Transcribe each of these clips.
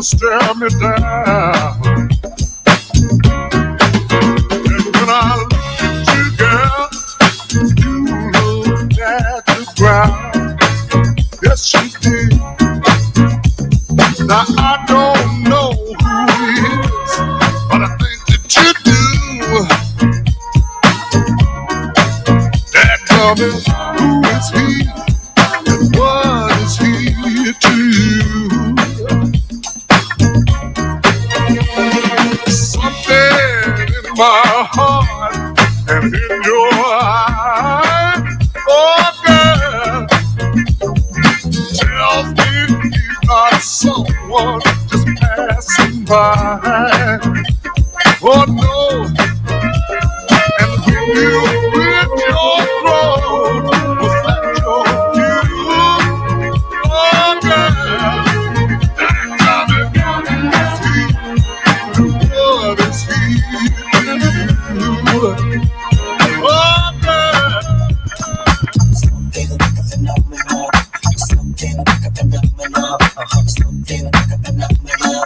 stare me down. And when I look at you, girl, you look at the ground. Yes, you did. Now I don't know who is, but I think that you do. That woman, who is he? And what is he to you? Something in my heart and in your eyes, oh girl, tells me he's not someone just passing by. Oh no, and when you with your throat, was that your cue? Oh girl, that coming is he, and what is he to you? Oh girl. Something like a phenomenon. Something like a phenomenon. Something like a phenomenon.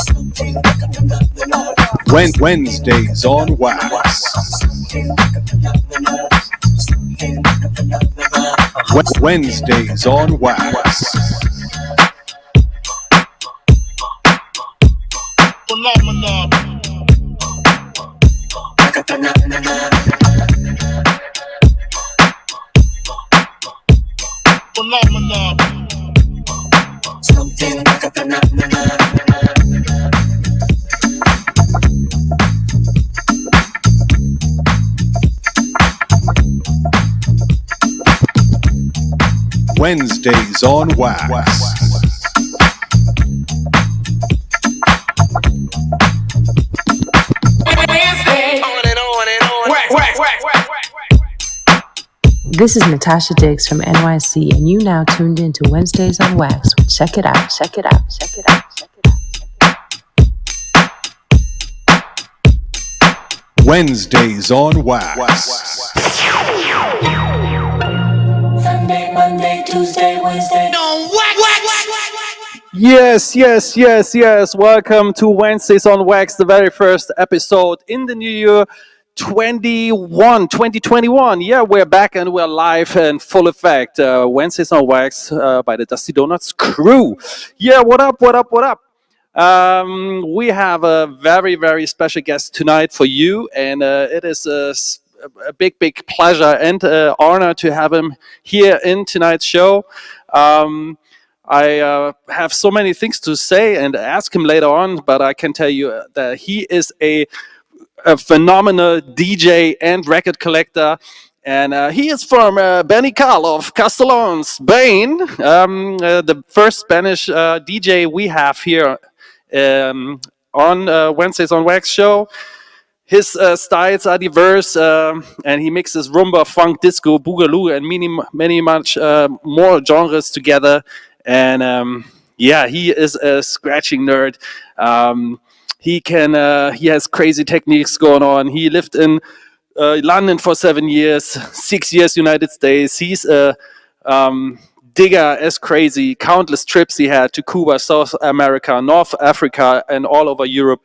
Something like a phenomenon. Wednesdays on Wax. Wednesdays on Wax. Phenomenon. Like a phenomenon. Phenomenon. Something like a phenomenon. Wednesdays on Wax. This is Natasha Diggs from NYC, and you now tuned in to Wednesdays on Wax. Check it out, check it out, check it out, check it out. Wednesdays on Wax. Sunday, Monday, Tuesday, Wednesday. On Wax. Yes. Welcome to Wednesdays on Wax, the very first episode in the new year 2021. Yeah, we're back and we're live and full effect. Wednesdays on Wax by the Dusty Donuts crew. Yeah, what up? We have a very, very special guest tonight for you, and it is a big pleasure and honor to have him here in tonight's show. I have so many things to say and ask him later on, but I can tell you that he is a phenomenal DJ and record collector. And he is from Benicarl of Castellón, Spain, the first Spanish DJ we have here on Wednesdays on Wax show. His styles are diverse, and he mixes rumba, funk, disco, boogaloo, and many much more genres together. And he is a scratching nerd. He has crazy techniques going on. He lived in London for 7 years, 6 years United States. He's a digger as crazy. Countless trips he had to Cuba, South America, North Africa, and all over Europe.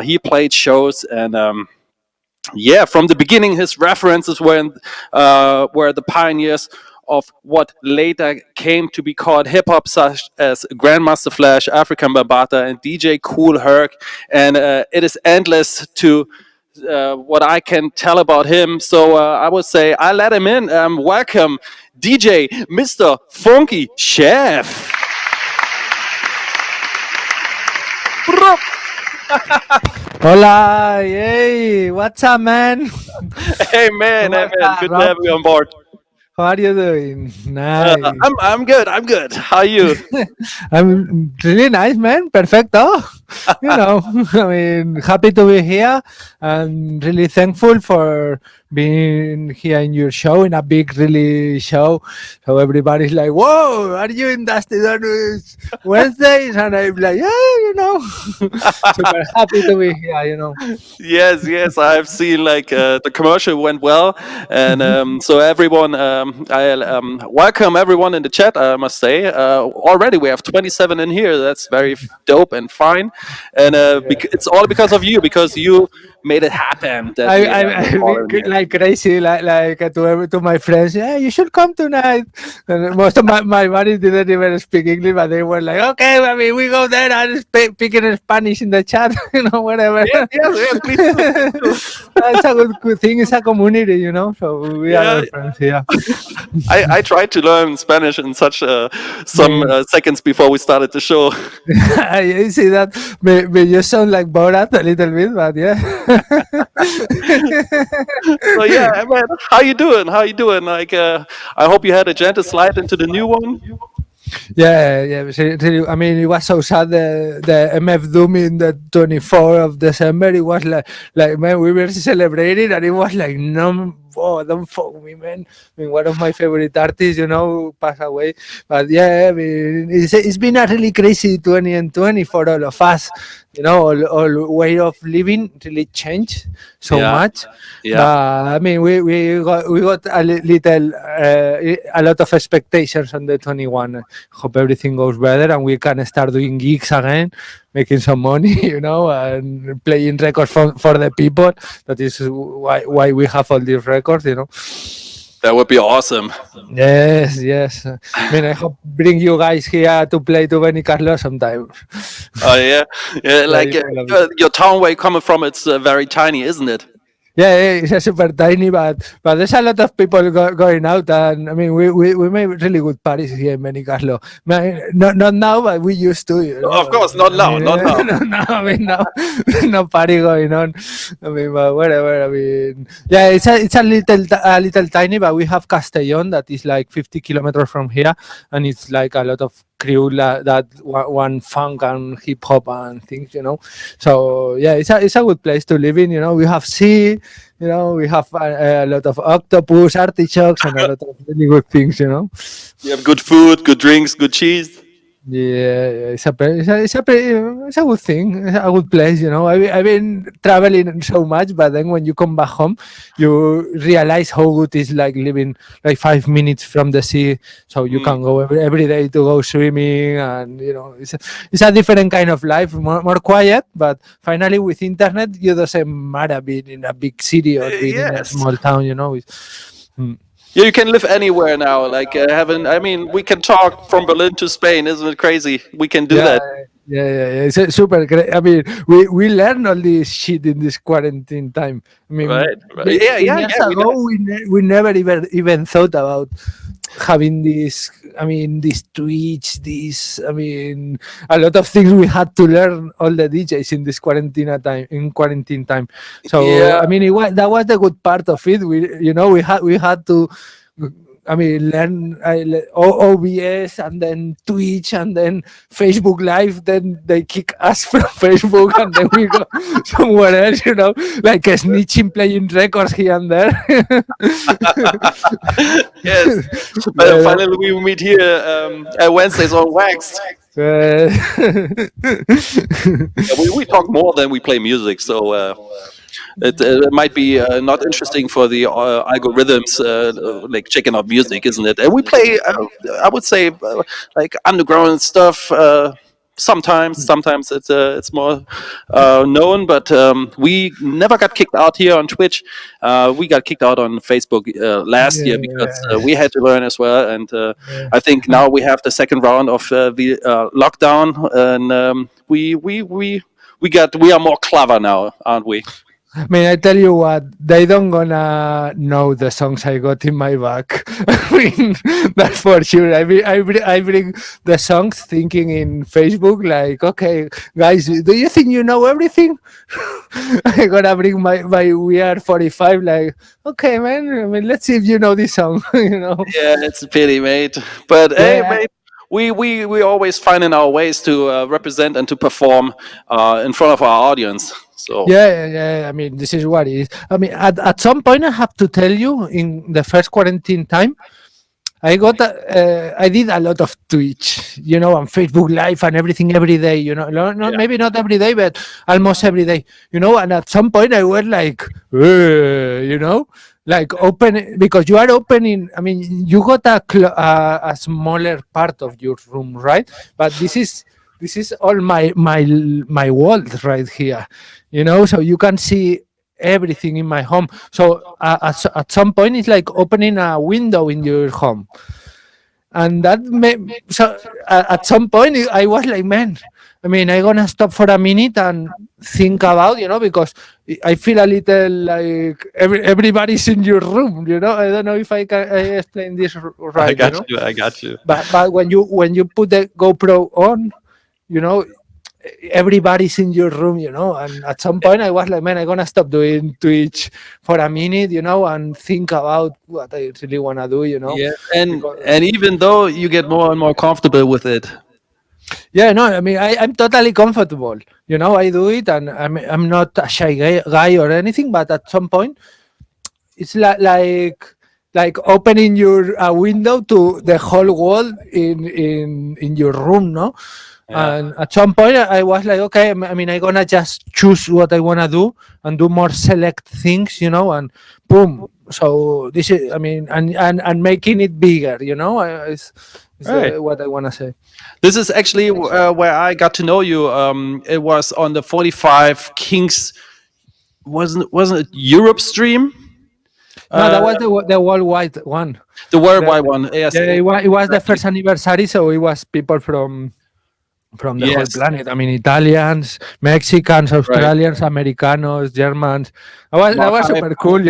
He played shows, and from the beginning, his references were the pioneers of what later came to be called hip-hop, such as Grandmaster Flash, African Bambata, and DJ Kool Herc. And it is endless to what I can tell about him. So I would say I let him in. Welcome, DJ Mr. Fonki Cheff. Hola, hey, what's up, man? Hey, man, good to have you on board. How are you doing? Nice. I'm good. How are you? I'm really nice, man. Perfecto. I mean, happy to be here and really thankful for being here in your show, in a big, really show. So everybody's like, whoa, are you in Dusty Donuts Wednesdays? And I'm like, yeah, super happy to be here. Yes, I've seen like the commercial went well, and so everyone, I welcome everyone in the chat. I must say, already we have 27 in here. That's very dope and fine, and it's all because of you, because you made it happen that we I all in here. like crazy, to my friends. Yeah, you should come tonight. And most of my buddies didn't even speak English, but they were like, "Okay, I mean, we go there and speak in Spanish in the chat, whatever." Yes, please do. That's a good thing. It's a community. So we are Yeah. all friends here. I tried to learn Spanish in such some seconds before we started the show. I see that. May you sound like Borat a little bit, but yeah. So yeah, man, how you doing? How you doing? Like, I hope you had a gentle slide into the new one. Yeah. Really, I mean, it was so sad. The MF Doom in the 24th of December. It was like man, we were celebrating, and it was like, no, don't fuck me, man. I mean, one of my favorite artists, passed away. But yeah, I mean, it's been a really crazy 2020 for all of us. All way of living really changed so Yeah. much. Yeah. But I mean, we got a lot of expectations on the 21. Hope everything goes better and we can start doing gigs again, making some money, and playing records for the people. That is why we have all these records. That would be awesome. Yes. I mean, I hope bring you guys here to play to Benny Carlos sometime. Oh yeah. Like I love your town where you're coming from, it's very tiny, isn't it? Yeah, it's a super tiny, but there's a lot of people going out, and I mean, we made really good parties here in Benny Carlos. Not now, but we used to. Of course, not now, not now. No, I mean, no party going on. I mean, but whatever. I mean, yeah, it's a little tiny, but we have Castellón that is like 50 kilometers from here, and it's like a lot of crew that one funk and hip hop and things. So yeah, it's a good place to live in. We have sea. We have a lot of octopus, artichokes, and a lot of really good things. You have good food, good drinks, good cheese. Yeah, it's a good thing. It's a good place. I've been traveling so much, but then when you come back home, you realize how good it's like living like 5 minutes from the sea, so you can go every day to go swimming, and it's a different kind of life, more quiet. But finally, with internet, you doesn't matter being in a big city or being in a small town. Yeah, you can live anywhere now. Like I mean, we can talk from Berlin to Spain. Isn't it crazy? We can do that. Yeah. It's super great. I mean, we learn all this shit in this quarantine time. I mean, Right. Yeah. years ago, we never even thought about having this. I mean, this Twitch, I mean, a lot of things we had to learn, all the DJs in this quarantine time. So Yeah. I mean, that was the good part of it. We had to. I mean, learn OBS and then Twitch and then Facebook Live. Then they kick us from Facebook and then we go somewhere else, like snitching, playing records here and there. Yes. But finally, we meet here at Wednesdays on Wax. Uh, We talk more than we play music, so it might be not interesting for the algorithms, like checking out music, isn't it? And we play, I would say, like underground stuff. Sometimes it's more known, but we never got kicked out here on Twitch. We got kicked out on Facebook last year because we had to learn as well. And I think now we have the second round of the lockdown, and we are more clever now, aren't we? I mean, I tell you what, they don't gonna know the songs I got in my back. I mean, that's for sure. I bring the songs thinking in Facebook, like, okay, guys, do you think you know everything? I gotta bring my We Are 45, like, okay, man, I mean, let's see if you know this song, Yeah, it's a pity, mate. But hey, mate, we always finding our ways to represent and to perform in front of our audience. So Yeah. I mean, this is what it is. I mean, at some point, I have to tell you, in the first quarantine time, I did a lot of Twitch, and Facebook Live and everything every day. Maybe not every day, but almost every day. And at some point, I was like, like open, because you are opening. I mean, you got a smaller part of your room, right? But this is all my world right here. So you can see everything in my home. So at some point, it's like opening a window in your home, and at some point I was like, man, I mean, I'm gonna stop for a minute and think about, because I feel a little like everybody's in your room. I don't know if I can explain this right. I got you. But when you put the GoPro on, everybody's in your room, and at some point I was like, man, I'm gonna stop doing Twitch for a minute, and think about what I really want to do. Yeah, and even though you get more and more comfortable with it. Yeah, no, I mean, I'm totally comfortable. I do it, and I'm not a shy guy or anything. But at some point, it's like opening a window to the whole world in your room, no? Yeah. And at some point, I was like, okay, I mean, I'm gonna just choose what I wanna do and do more select things, and boom. So this is, I mean, and making it bigger, is Right. what I wanna say. This is actually where I got to know you. It was on the 45 Kings. Wasn't it Europe stream? No, that was the worldwide one. The worldwide one. Yes. Yeah, it was the first anniversary, so it was people from the whole Yes. planet. I mean, Italians, Mexicans, Australians, Americanos, Germans. That was super cool,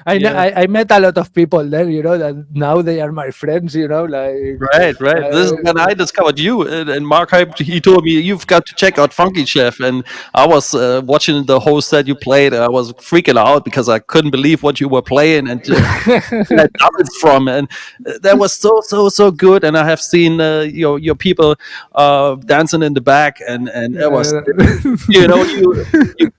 I met a lot of people there, that now they are my friends, like. Right. This is when I discovered you, and Mark, he told me you've got to check out Fonki Cheff, and I was watching the whole set you played. And I was freaking out because I couldn't believe what you were playing and that it's from, and that was so good. And I have seen your people dancing in the back, and it was you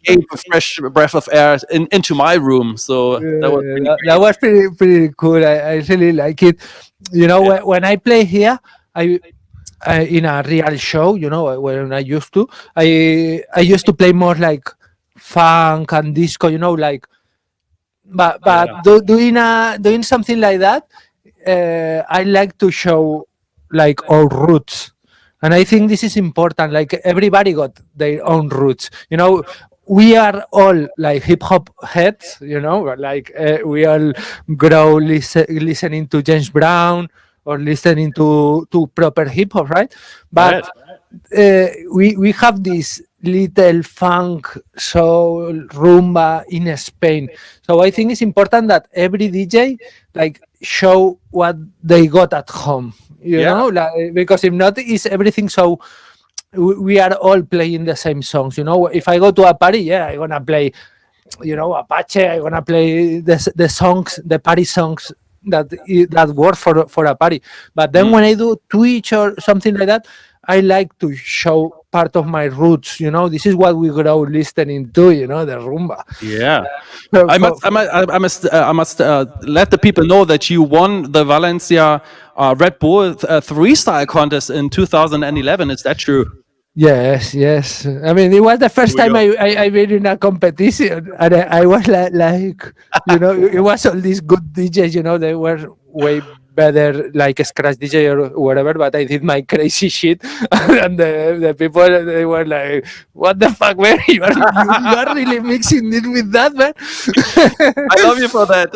gave a fresh breath of air into my room. So that was really great. That was pretty cool. I really like it. When I play here, I in a real show, when I used to, I used to play more like funk and disco, like. But doing something like that, I like to show like our roots. And I think this is important. Like, everybody got their own roots. We are all like hip hop heads. Like we all grow listening to James Brown or listening to proper hip hop, right? But we have this little funk, soul, rumba in Spain. So I think it's important that every DJ like show what they got at home. Like, because if not, is everything so we are all playing the same songs. If I go to a party, I'm gonna play, Apache. I'm gonna play the songs, the party songs that work for a party. But then when I do Twitch or something like that, I like to show part of my roots. This is what we grow listening to. The rumba. Yeah. I must let the people know that you won the Valencia Red Bull 3-style contest in 2011. Is that true? Yes. I mean, it was the first time I been in a competition, and I was like, it was all these good DJs. They were way better, like Scratch DJ or whatever. But I did my crazy shit, and the people, they were like, "What the fuck, man? You are really mixing it with that, man." I love you for that.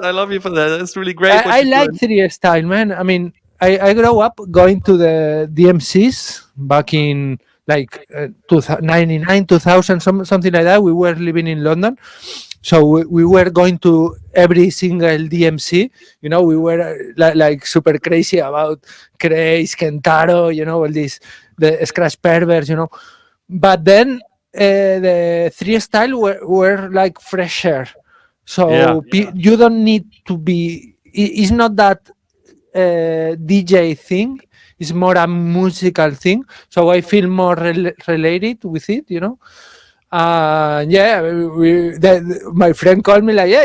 That's really great. I like 3-style, man. I mean, I grew up going to the DMCs back in like 99, 2000, something like that. We were living in London. So we were going to every single DMC. We were like super crazy about Craze, Kentaro, all these, the Scratch Perverts, But then the 3-style were like fresh air. So you don't need to be, it's not that DJ thing. It's more a musical thing, so I feel more related with it, you know. Yeah, my friend called me like, yeah,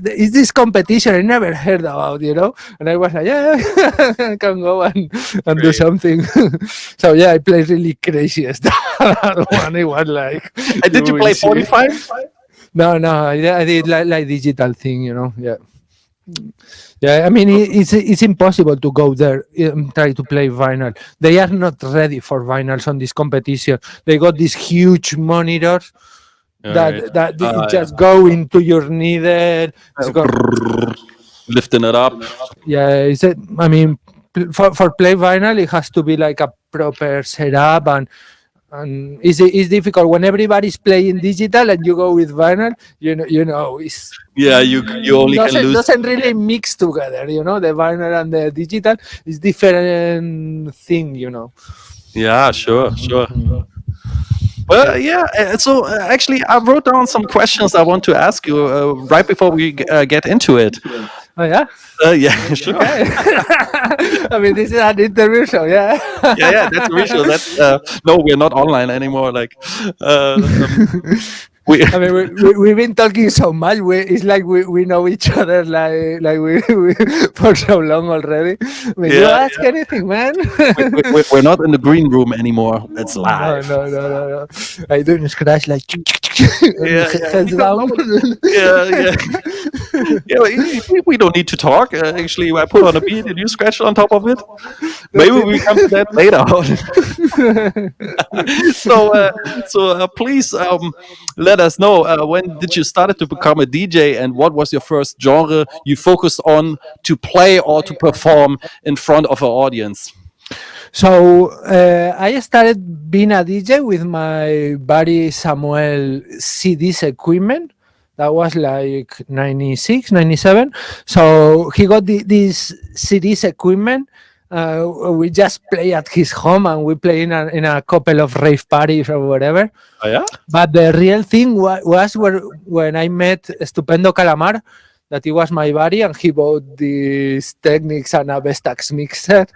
is this competition I never heard about, you know? And I was like, yeah, I can go and do something. So yeah, I played really crazy stuff. That one, it was like, And did you play 45? No, I did like digital thing, you know. Yeah. Yeah, I mean, it's impossible to go there and try to play vinyl. They are not ready for vinyls on this competition. They got these huge monitors that it just go into your needle. Lifting it up. Yeah, I mean, for play vinyl, it has to be like a proper setup, and it's difficult when everybody's playing digital and you go with vinyl. You know, it's you only can lose. Doesn't really mix together. You know, the vinyl and the digital is different thing. You know. Yeah, sure. Well, yeah. So actually, I wrote down some questions I want to ask you right before we get into it. Oh yeah. Yeah, sure. Okay. I mean, this is an interview show. Yeah. Yeah, that's a visual. That's no, we're not online anymore. Like, I mean, we've been talking so much. It's like we know each other like we for so long already. I mean, you ask anything, man. we're not in the green room anymore. It's live. No. I do scratch like heads down. We don't need to talk. Actually, I put on a beat and you scratch on top of it. Maybe we come to that later. So please let us know when did you started to become a DJ, and what was your first genre you focused on to play or to perform in front of an audience? So I started being a DJ with my buddy Samuel CD's equipment. That was like 96, 97. So he got this CD's equipment. We just play at his home, and we play in a couple of rave parties or whatever. Oh, yeah? But the real thing was when I met Estupendo Calamar, that he was my buddy, and he bought these Technics and a Vestax mixer.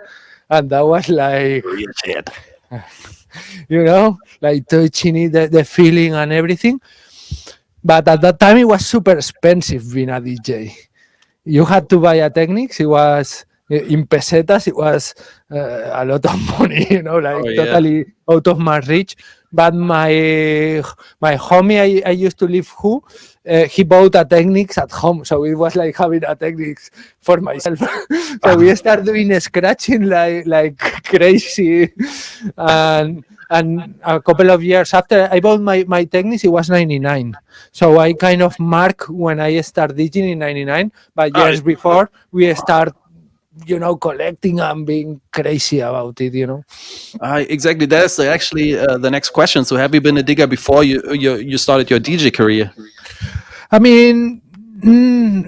And that was like, real shit. You know, like touching it, the feeling and everything. But at that time, it was super expensive being a DJ. You had to buy a Technics. It was in pesetas. It was a lot of money, you know, like totally out of my reach. But my homie I used to live he bought a Technics at home, so it was like having a Technics for myself. So we started doing scratching like crazy, and a couple of years after I bought my Technics, it was 99. So I kind of mark when I started DJing in 99, but years before we start, you know, collecting and being crazy about it, you know. Exactly. That's actually the next question. So have you been a digger before you started your DJ career? I mean,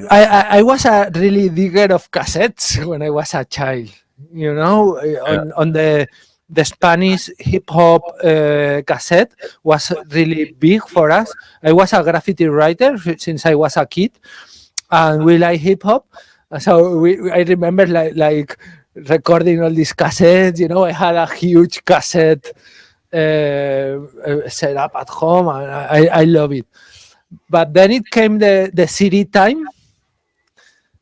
I was a really digger of cassettes when I was a child, you know, on the Spanish hip hop cassette was really big for us. I was a graffiti writer since I was a kid, and we like hip hop. So I remember like recording all these cassettes. You know, I had a huge cassette set up at home, and I love it. But then it came the CD time.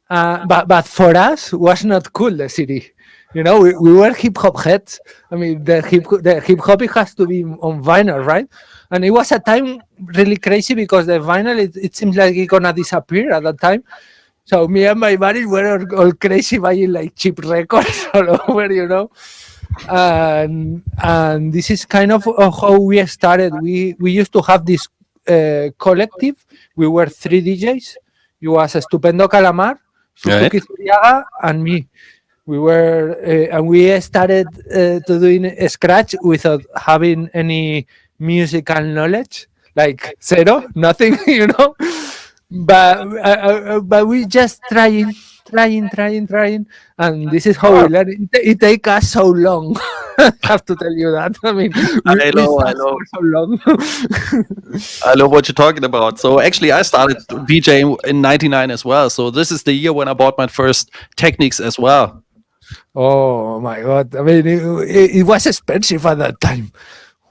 But for us, it was not cool, the CD. You know, we were hip hop heads. I mean, the hip hop it has to be on vinyl, right? And it was a time really crazy because the vinyl it seems like it's gonna disappear at that time. So me and my buddies were all crazy buying like cheap records all over, you know. And this is kind of how we started. We used to have this collective. We were 3 DJs. It was Estupendo Calamar, Suzuki Zuriaga, and me. We were and we started to doing a scratch without having any musical knowledge, like zero, nothing, you know. But we just trying, and this is how we learn. It take us so long. I have to tell you that. I mean, I know. so long. I know what you're talking about. So actually, I started DJing in '99 as well. So this is the year when I bought my first Technics as well. Oh my God! I mean, it was expensive at that time.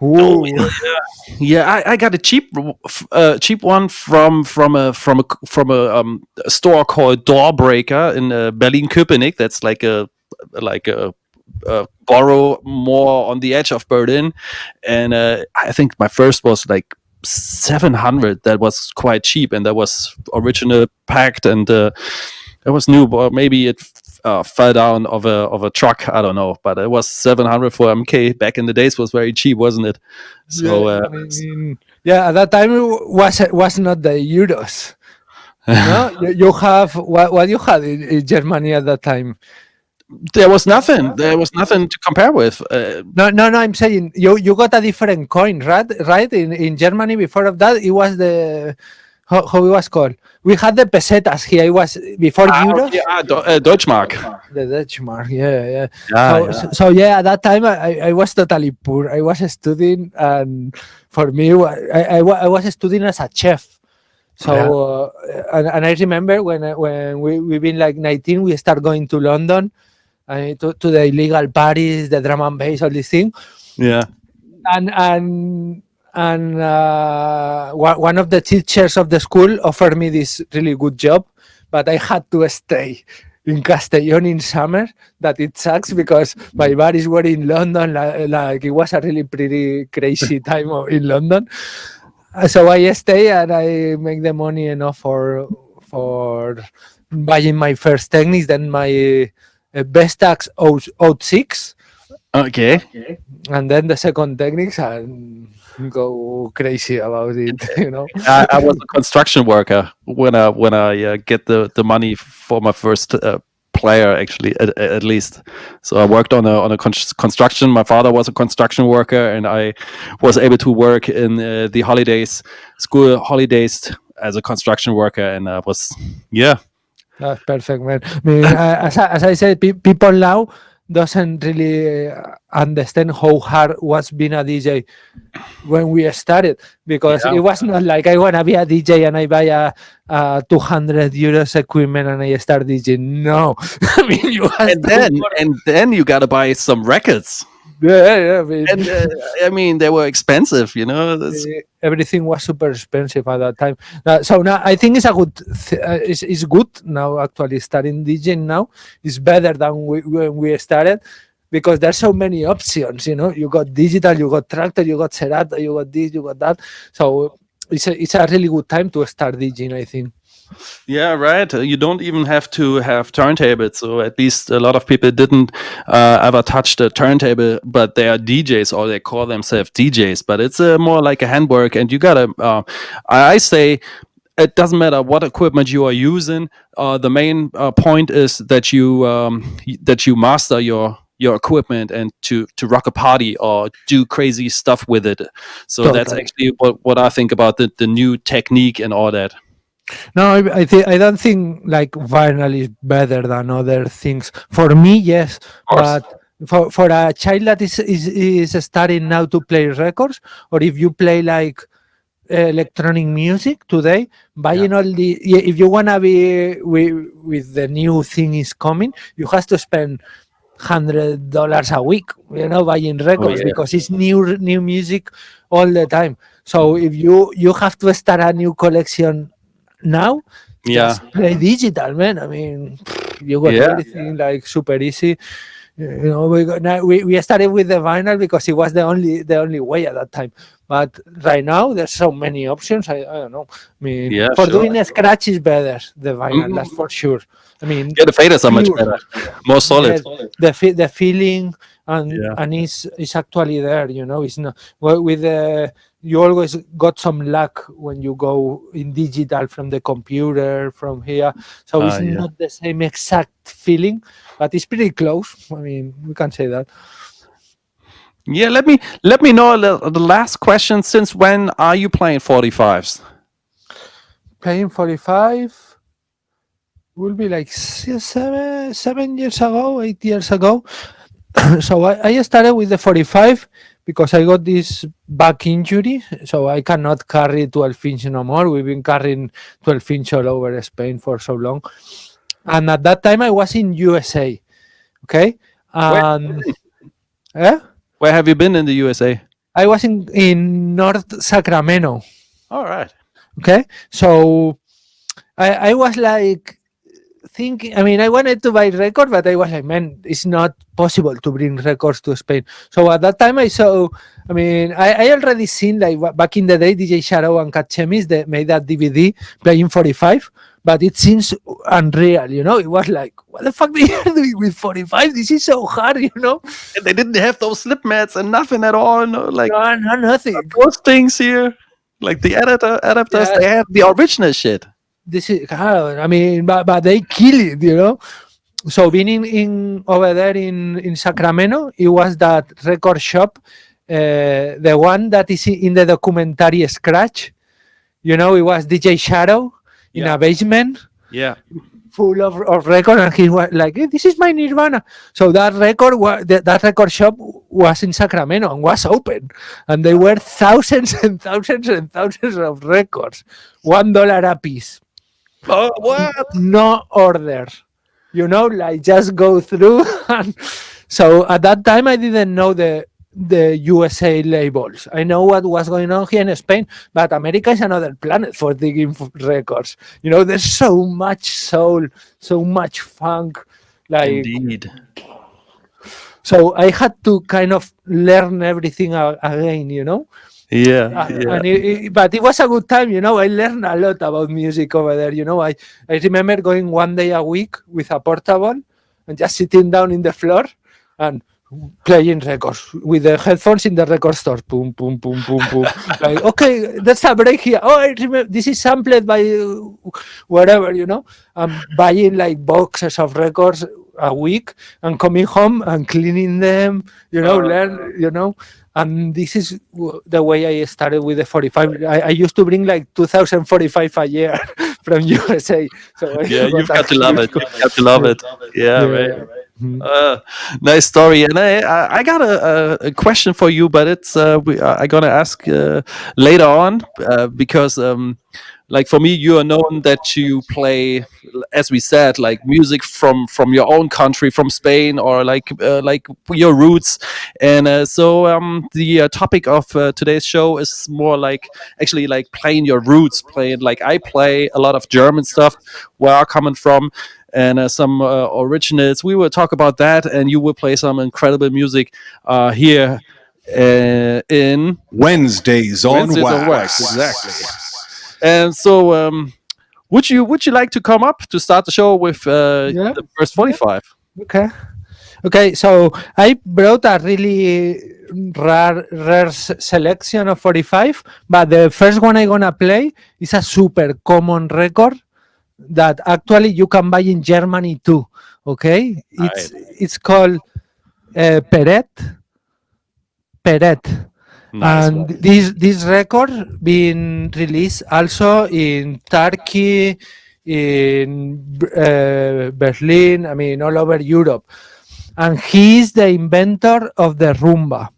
Oh Ooh. yeah, I got a cheap one from a store called Doorbreaker in Berlin Köpenick. That's like a borough more on the edge of Berlin, and I think my first was like 700. That was quite cheap, and that was original packed, and it was new, but maybe it fell down of a truck. I don't know, but it was 700 for MK back in the days. Was very cheap, wasn't it? So Yeah, I mean, yeah, at that time it was not the euros. No, you have what you had in Germany at that time. there was nothing. There was nothing to compare with. No, I'm saying you got a different coin, right? Right in Germany before of that, it was the how it was called. We had the pesetas here. It was before euros. Deutschmark. The Dutch mark, yeah. Yeah, So yeah, at that time I was totally poor. I was studying, and for me, I was studying as a chef. So and I remember when we've been like 19, we start going to London, to the illegal parties, the drum and bass, all these things. Yeah. And one of the teachers of the school offered me this really good job, but I had to stay in Castellón in summer. That it sucks because my buddies were in London. Like it was a really pretty crazy time in London. So I stay and I make the money enough for buying my first techniques, then my best tax 06. Okay. And then the second techniques and go crazy about it, you know. I was a construction worker when I get the money for my first player, actually, at least. So I worked on a construction. My father was a construction worker, and I was able to work in the school holidays as a construction worker, and I was That's perfect, man. I mean, as I said, people now doesn't really understand how hard was being a DJ when we started, because it was not like I want to be a DJ and I buy a 200 euros equipment and I start DJing. No, I mean and then you gotta buy some records. Yeah. I mean, And I mean, they were expensive, you know. everything was super expensive at that time. So now I think it's a good. It's good now. Actually, starting DJing now is better than when we started, because there's so many options. You know, you got digital, you got tractor, you got Serato, you got this, you got that. So it's a really good time to start DJing, I think. Yeah, right. You don't even have to have turntables. So at least a lot of people didn't ever touch the turntable, but they are DJs or they call themselves DJs. But it's more like a handwork, and you gotta. I say it doesn't matter what equipment you are using. The main point is that you master your equipment and to rock a party or do crazy stuff with it. So that's actually what I think about the new technique and all that. No, I don't think like vinyl is better than other things. For me, yes, but for a child that is starting now to play records, or if you play like electronic music today, buying all the if you wanna be with the new thing is coming, you have to spend $100 a week, you know, buying records because it's new music all the time. So if you have to start a new collection now, just play digital, man. I mean, you got everything like super easy. You know, we started with the vinyl because it was the only way at that time. But right now there's so many options. I don't know. I mean, for doing a scratch is better the vinyl, that's for sure. I mean, the faders are much better, more solid. The feeling and it's actually there. You know, it's not with the. You always got some luck when you go in digital from the computer from here, so it's not the same exact feeling, but it's pretty close. I mean, we can say that. Yeah, let me know the last question. Since when are you playing 45s? Playing 45 will be like 7 years ago, 8 years ago. So I started with the 45 because I got this back injury, so I cannot carry 12-inch no more. We've been carrying 12-inch all over Spain for so long. And at that time I was in USA. Okay. Eh? Where have you been in the USA? I was in North Sacramento. All right. Okay. So I was like thinking, I mean, I wanted to buy record, but I was like, man, it's not possible to bring records to Spain. So at that time I saw, I mean, I already seen like back in the day, DJ Shadow and Cat Chemis, they made that DVD playing 45, but it seems unreal, you know? It was like, what the fuck are you doing with 45? This is so hard, you know? And they didn't have those slip mats and nothing at all. No, like No, nothing. those things here, like the adapters, Yeah. they have the original shit. This is, I mean, but they kill it, you know? So being in over there in Sacramento, it was that record shop, the one that is in the documentary Scratch. You know, it was DJ Shadow in Yeah. a basement Yeah. full of records, and he was like, hey, "This is my Nirvana." So that that record shop was in Sacramento and was open, and there were thousands and thousands and thousands of records, $1 a piece. Oh, what? No order, you know, like just go through. And so at that time I didn't know the USA labels. I know what was going on here in Spain, but America is another planet for digging records. You know, there's so much soul, so much funk, like. Indeed. So I had to kind of learn everything again, you know. Yeah. And but it was a good time, you know. I learned a lot about music over there, you know. I remember going one day a week with a portable and just sitting down in the floor and playing records with the headphones in the record store. Boom, boom, boom, boom, boom. Like, okay, that's a break here. Oh, I remember this is sampled by whatever, you know. Buying like boxes of records a week and coming home and cleaning them, you know, learn, you know. And this is the way I started with the 45. I used to bring like 2,045 a year from USA. So Yeah, you've got to love it. You've got to love it. Yeah, right. Nice story. And I got a question for you, but it's I'm gonna ask later on because like for me, you are known that you play, as we said, like music from your own country, from Spain, or like your roots. And so the topic of today's show is more like actually like playing your roots, playing like I play a lot of German stuff, where I'm coming from, and some originals. We will talk about that, and you will play some incredible music here in Wednesdays on Wax. Exactly. And so, would you like to come up to start the show with the first 45? Okay. So I brought a really rare selection of 45, but the first one I'm gonna play is a super common record that actually you can buy in Germany too. Okay, it's called Peret. Nice. And this record being released also in Turkey, in Berlin, I mean all over Europe. And he's the inventor of the rumba.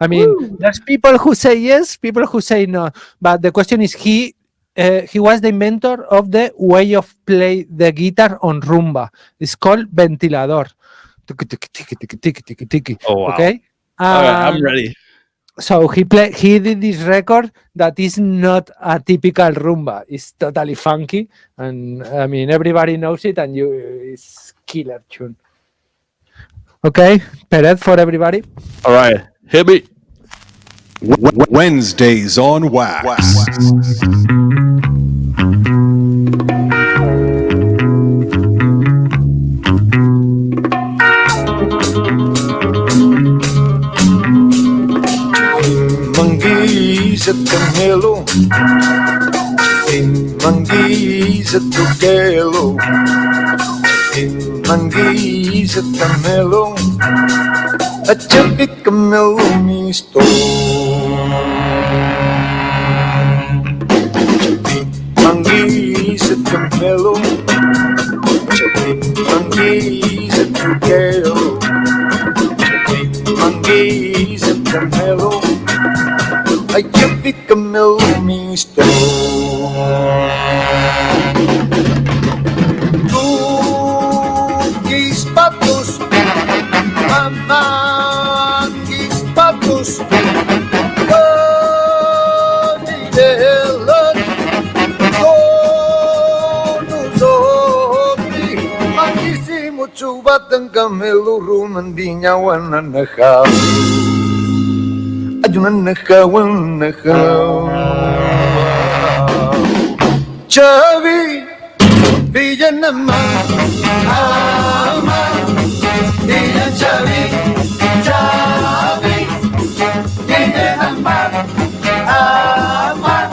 I mean, there's people who say yes, people who say no. But the question is, he was the inventor of the way of play the guitar on rumba. It's called ventilador. Oh, wow. Okay. All right, I'm ready. So he did this record that is not a typical rumba. It's totally funky, and I mean everybody knows it, and it's killer tune. Okay, Peret for everybody. All right, hit me. Wednesdays on Wax. Manguisa Nelo, in Manguisa Tugelo, in Manguisa Nelo, a chippy camelo misto. Manguisa Nelo, Manguisa Tugelo, Manguisa Nelo. I can't pick a mill misto. Two patos subat ang kamelo rumandinyawan na nakaw. Ayunan nakawan nakaw. Chavi, Villa naman, aman, Villa Chavi, Chavi, Villa naman, aman,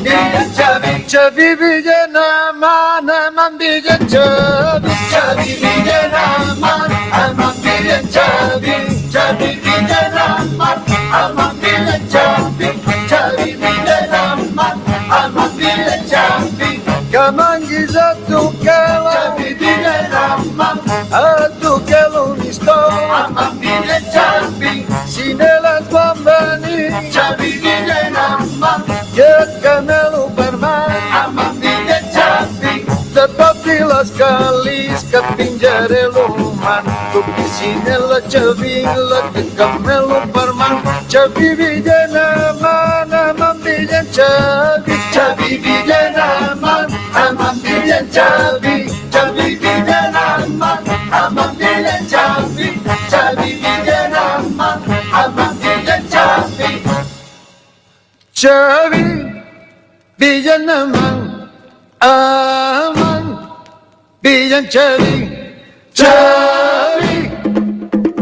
Villa Chavi, Chavi Villa naman, aman Villa Chavi, Chavi Villa naman, aman Villa Chavi, Chavi Villa naman, aman Villa Chavi, Chavi Villa naman, aman Villa Chavi. Kamangiza tukela, Chavi Villa naman, tukela unisto, aman Villa Chavi, sinelas bombani, Chavi Villa naman, yet camelo perman, aman Villa Chavi, tetapi las kalis kapinjare luman, tupi sinela Chavi la camelo perman, Chavi Villa naman, aman Villa Chavi, Chavi Villa naman, aman Villa Chavi, Chavi Villa naman, aman Villa Chavi, Chavi Villa naman, aman Villa Chavi, Chavi Villa naman, aman Villa Chavi, Chavi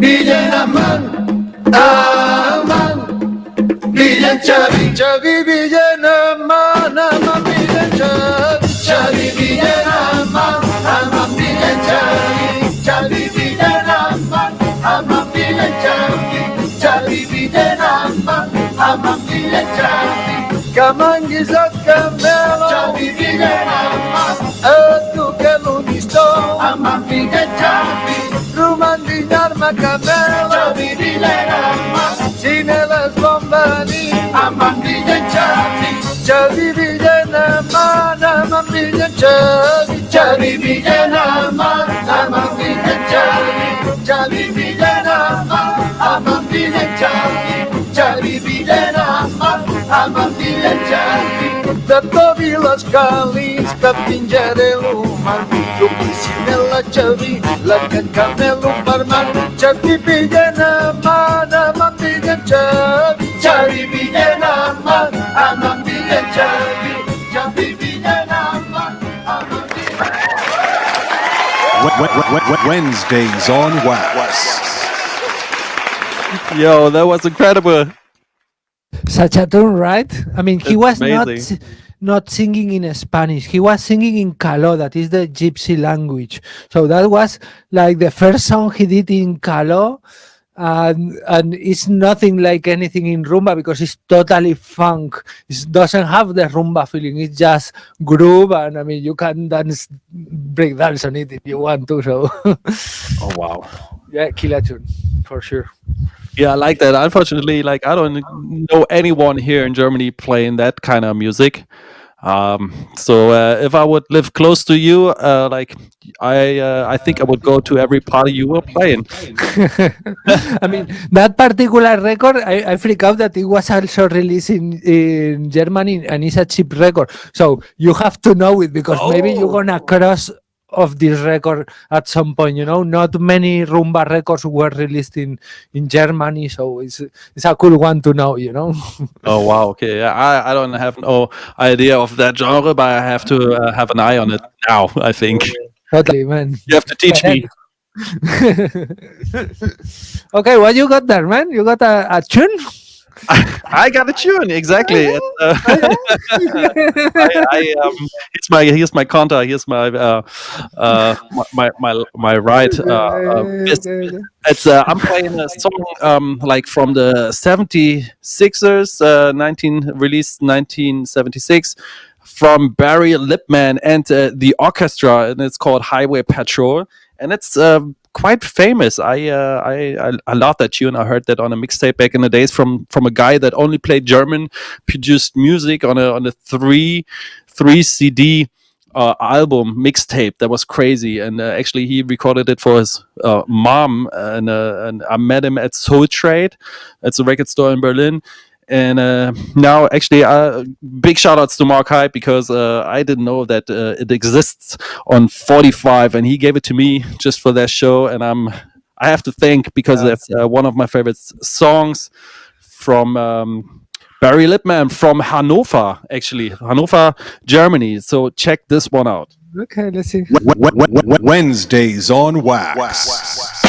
Villa naman, aman Villa Chavi, Chavi Villa naman, aman Villa Chavi, Chavi Villa naman, aman Villa Chavi, Chavi Villa naman, aman Villa Chavi, Chavi Villa naman, aman Villa Chavi. Kamangizat kamelo, Chavi Villa naman, tukelo nisto, aman Villa Chavi, rumandinar makamelo, Chavi Villa naman, sinelas bombani, aman Villa Chavi, Chavi Villa naman, aman Villa Chavi, Chavi Villa naman, aman Villa Chavi, Chavi Villa naman, aman Villa Chavi, Chavi Villa naman, aman Villa Chavi, tetapi las kalis kapinjare luman, tupi sinela Chavi, lakan kamelo parman, Chavi Villa naman, aman Villa Chavi, Chavi Villa naman, aman Villa Chavi, Chavi Villa naman, aman Villa Chavi. Wednesdays on Wax. Yo, that was incredible. Such a tune, right? I mean, he That's was amazing. not singing in Spanish. He was singing in Calo, that is the Gypsy language. So that was like the first song he did in Calo, and it's nothing like anything in rumba because it's totally funk. It doesn't have the rumba feeling. It's just groove, and I mean, you can break dance on it if you want to. So, Oh wow. yeah, killer tune for sure. Yeah, I like that. Unfortunately, like I don't know anyone here in Germany playing that kind of music. So if I would live close to you, like I think I would go to every party you were playing. I mean, that particular record, I freak out that it was also released in Germany and it's a cheap record. So you have to know it because maybe you're gonna cross of this record at some point. You know, not many rumba records were released in Germany, so it's a cool one to know. You know. Oh wow, okay. Yeah, I don't have no idea of that genre, but I have to have an eye on it now. I think Totally, man. you have to teach me. Okay, what you got there, man? You got a tune? I got a tune exactly. Here's my counter. Here's my my right. It's I'm playing a song like from the 76ers, 1976, from Barry Lipman and the orchestra, and it's called Highway Patrol, and it's quite famous. I love that tune. I heard that on a mixtape back in the days from a guy that only played German produced music on a three CD album mixtape. That was crazy. And actually he recorded it for his mom, and I met him at Soul Trade. It's a record store in Berlin. And now, actually, big shout outs to Mark Hyde, because I didn't know that it exists on 45, and he gave it to me just for that show. And I have to thank, because that's one of my favorite songs from Barry Lippman from Hannover, actually, Hannover, Germany. So check this one out. Okay, let's see. Wednesdays on Wax.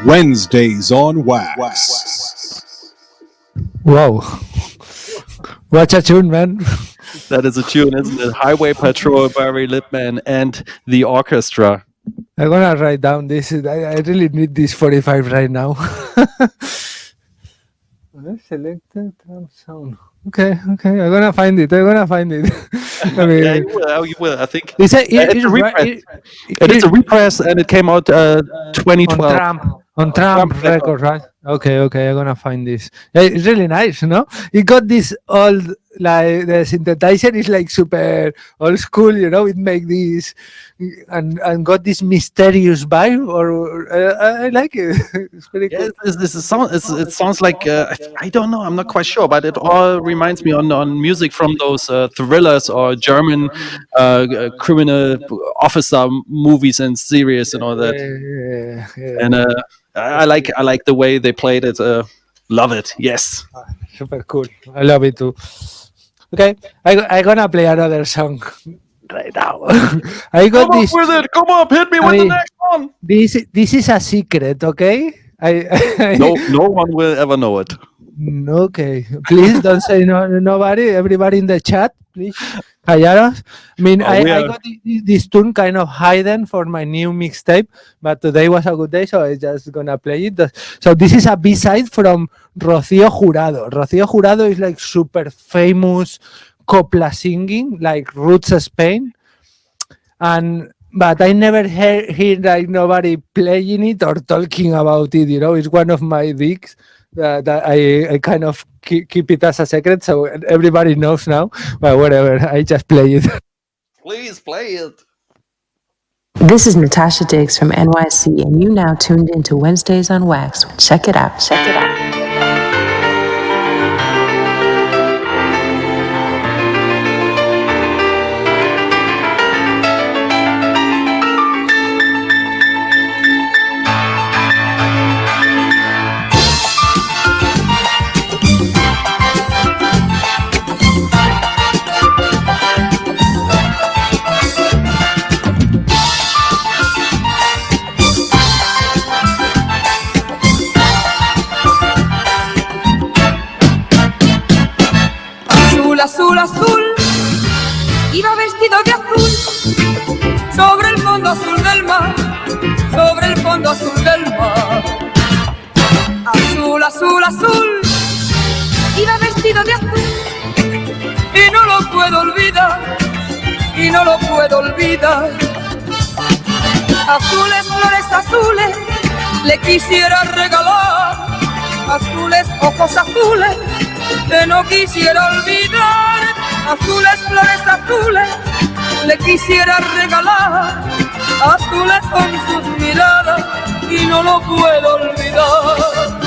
Wednesdays on Wax. Wow. What a tune, man. That is a tune, isn't it? Highway Patrol, Barry Lippman, and the orchestra. I'm gonna write down this. I really need this 45 right now. Selector sound. Okay. I'm gonna find it. I mean, Yeah, you will. I think it's a it's a repress, and it came out 2012 on Trump record, right? Okay. I'm gonna find this. Yeah, it's really nice, no? It got this old, like the synthesizer is like super old school, It make this and got this mysterious vibe. Or I like it. It's pretty cool. It sounds like I don't know. I'm not quite sure, but it all reminds me on music from those thrillers or German criminal officer movies and series and all that. Yeah. And I like the way they played it. Love it. Yes. Super cool. I love it too. Okay, I'm gonna play another song right now. I got this. Come up with it. Come up. Hit me with the next one. This is a secret, okay? No one will ever know it. Okay, please don't say nobody. Everybody in the chat, please. Callaros. I mean, I got this tune kind of hidden for my new mixtape, but today was a good day, so I'm just gonna play it. So this is a B-side from Rocío Jurado. Rocío Jurado is like super famous copla singing, like roots Spain, but I never hear like nobody playing it or talking about it. It's one of my digs. That I kind of keep it as a secret, so everybody knows now. But whatever, I just play it. Please play it. This is Natasha Diggs from NYC, and you now tuned into Wednesdays on Wax. Check it out. Azul, iba vestido de azul, sobre el fondo azul del mar, sobre el fondo azul del mar. Azul, iba vestido de azul, y no lo puedo olvidar, Azules, flores azules, le quisiera regalar, azules, ojos azules, que no quisiera olvidar. Azules, flores azules, le quisiera regalar, azules son sus miradas y no lo puedo olvidar.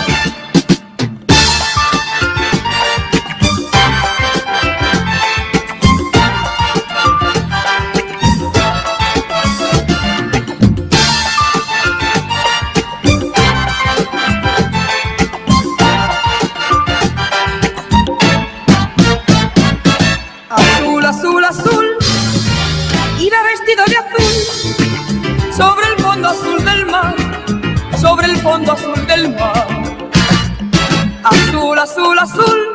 Azul, azul, azul, iba vestido de azul, sobre el fondo azul del mar, sobre el fondo azul del mar. Azul, azul, azul,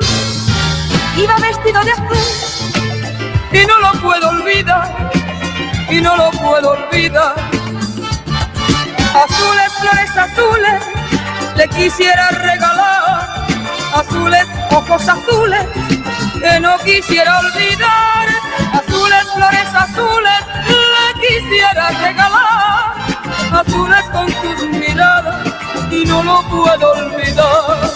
iba vestido de azul, y no lo puedo olvidar, y no lo puedo olvidar. Azules, flores azules, le quisiera regalar, azules, ojos azules, que no quisiera olvidar. Azules, flores azules, le quisiera regalar, azules con tus miradas y no lo puedo olvidar.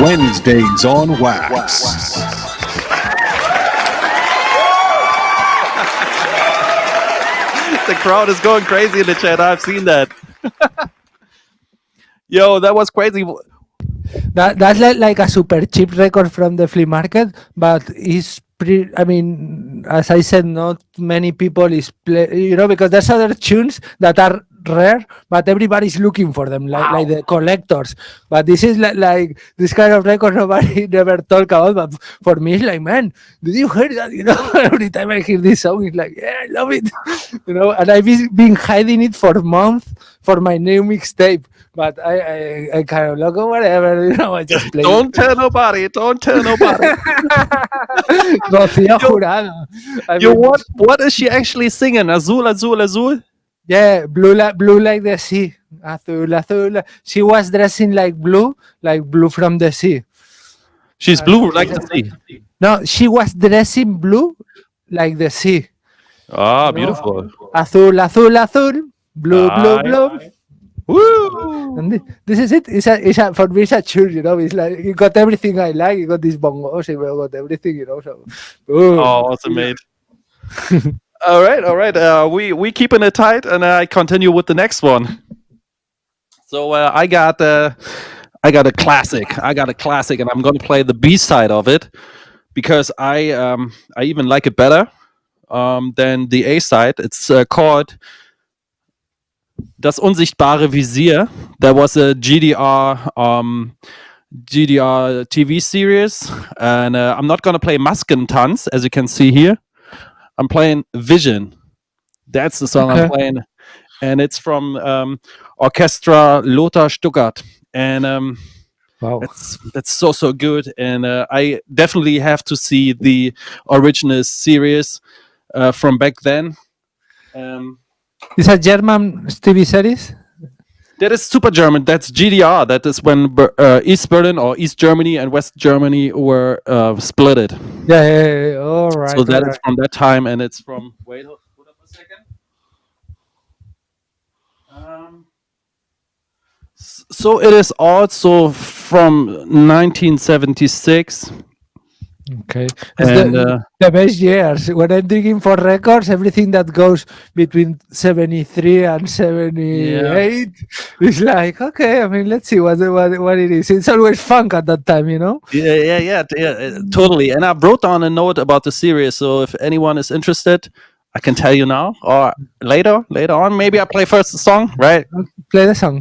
Wednesdays on Wax. The crowd is going crazy in the chat. I've seen that. Yo, that was crazy. That's like a super cheap record from the flea market, but it's pretty. I mean, as I said, not many people is play. Because there's other tunes that are rare, but everybody's looking for them, like the collectors. But this is like this kind of record nobody never talk about. But for me, it's like, man, did you hear that? Every time I hear this song, it's like, yeah, I love it. And I've been hiding it for months for my new mixtape. But I kind of look, whatever, I just play. Don't tell nobody. Don't tell nobody. Rocío Jurado. Yo, what is she actually singing? Azul, azul, azul? Yeah, blue like the sea. Azul, azul. She was dressing like blue from the sea. She's blue like the sea. No, she was dressing blue like the sea. Ah, beautiful. Azul, azul, azul. Blue, blue, blue. Woo! And this is it. It's a for me, it's a tune, It's like it got everything I like. It got these bongos, it got everything, So, oh, awesome, mate. All right. We keeping it tight, and I continue with the next one. So I got a classic. And I'm going to play the B side of it because I even like it better than the A side. It's called Das unsichtbare Visier. There was a GDR TV series, and I'm not going to play Maskentanz, as you can see here. I'm playing Vision. That's the song I'm playing, and it's from Orchestra Lothar Stuttgart, and wow, that's so good. And I definitely have to see the original series from back then. It's a German TV series? That is super German. That's GDR. That is when East Berlin or East Germany and West Germany were splitted. Yeah. All right. So that is from that time, and it's from. Wait, hold up a second. So it is also from 1976. Okay. And the best years. When I'm digging for records, everything that goes between 73 and 78 is like, okay, I mean, let's see what it is. It's always funk at that time, Yeah, totally. And I wrote down a note about the series, so if anyone is interested, I can tell you now or later on. Maybe I play first the song, right? Play the song.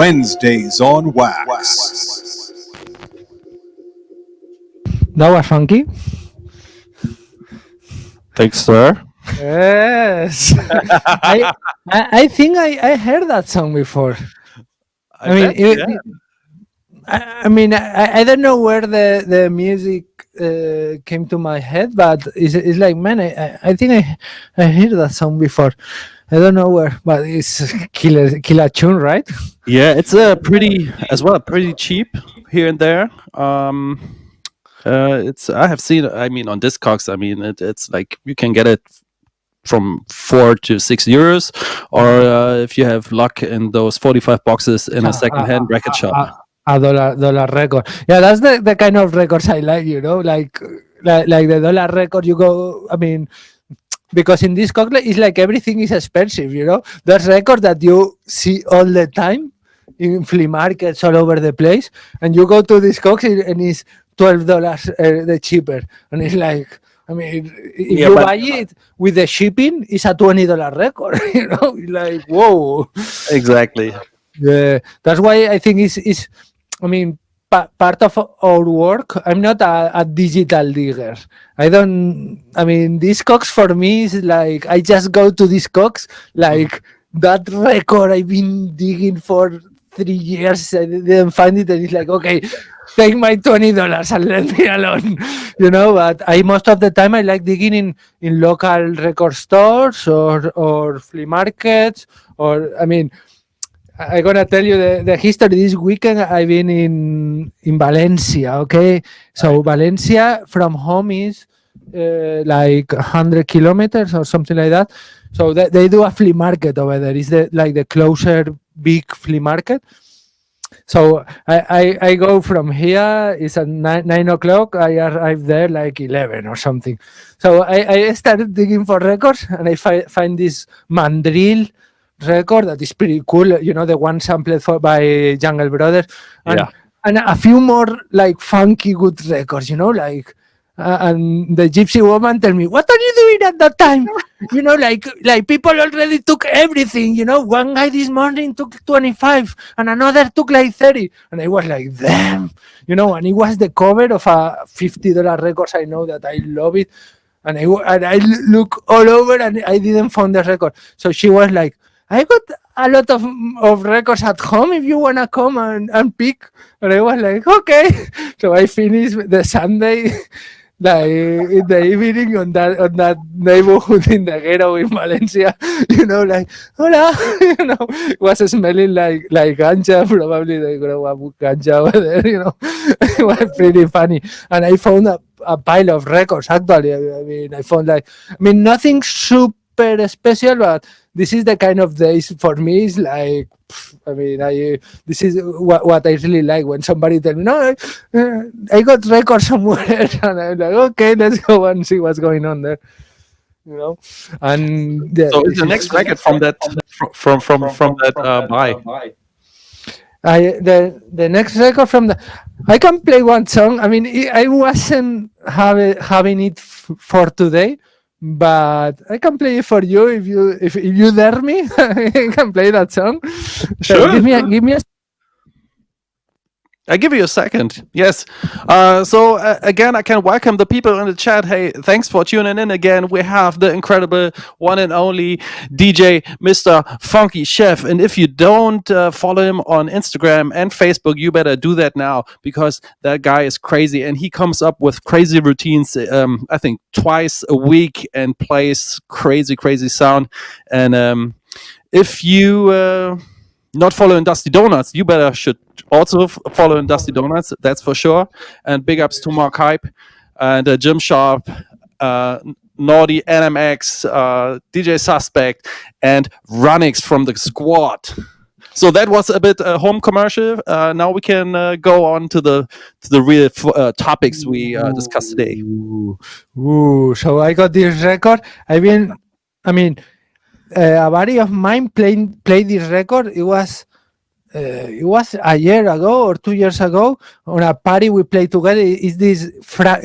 Wednesdays on Wax. That was funky. Thanks, sir. Yes. I think I heard that song before. I mean, I don't know where the music came to my head, but it's like, man, I think I heard that song before. I don't know where, but it's killer tune, right? Yeah, it's pretty cheap here and there. It's I have seen. I mean, on Discogs. I mean, it's like you can get it from €4 to €6, or if you have luck in those 45 boxes in a second-hand record shop. A dollar record. Yeah, that's the kind of records I like, you know, like the dollar record. You go, I mean, because in this cocktail, it's like everything is expensive, you know. There's records that you see all the time in flea markets all over the place, and you go to this cocktail and it's $12 the cheaper, and it's like, I mean, if you buy it with the shipping, it's a $20 record, you know, like, whoa. Exactly. Yeah, that's why I think it's I mean, part of our work. I'm not a digital digger. I mean, Discogs for me is like, I just go to Discogs, like that record I've been digging for 3 years. I didn't find it, and it's like, okay, take my $20 and let me alone, you know. But most of the time I like digging in local record stores or flea markets, or I mean, I'm gonna tell you the history. This weekend I've been in Valencia. Okay, so Valencia from home is like 100 kilometers or something like that. So they do a flea market over there. It's the closer big flea market. So I go from here. It's at 9 o'clock. I arrive there like 11 or something. So I started digging for records, and I find this mandrill record that is pretty cool, you know, the one sampled by Jungle Brothers, and a few more like funky good records, you know, like and the gypsy woman tell me, what are you doing at that time? You know, like people already took everything, you know. One guy this morning took 25 and another took like 30, and I was like, damn, you know. And it was the cover of a $50 records. I know that I love it, and I look all over and I didn't find the record. So she was like, I got a lot of records at home if you want to come and pick. And I was like, okay. So I finished the Sunday, like in the evening on that neighborhood in the ghetto in Valencia, you know, like, hola, you know, it was smelling like ganja. Probably they grow up with ganja over there, you know. It was pretty funny. And I found a pile of records, actually. I mean, I found nothing super special, but this is the kind of days for me. It's like, I mean, this is what I really like, when somebody tells me, no, I got records somewhere, and I'm like, okay, let's go and see what's going on there, you know. And so it's the next record from that buy. The next record from I can play one song. I mean, I wasn't having it for today, but I can play it for you if you dare me. I can play that song. Sure. So give me a. I give you a second. Yes. Again, I can welcome the people in the chat. Hey, thanks for tuning in again. We have the incredible one and only DJ, Mr. Fonki Cheff. And if you don't follow him on Instagram and Facebook, you better do that now, because that guy is crazy, and he comes up with crazy routines. I think twice a week, and plays crazy sound. And if you not following Dusty Donuts, you better should also follow Dusty Donuts, that's for sure. And big ups to Mark Hype and Jim Sharp, Naughty NMX, DJ Suspect, and Runix from the squad. So that was a bit home commercial. Now we can go on to the real topics we discussed today. So I got this record. A buddy of mine played this record. It was a year ago or 2 years ago on a party we played together. It's this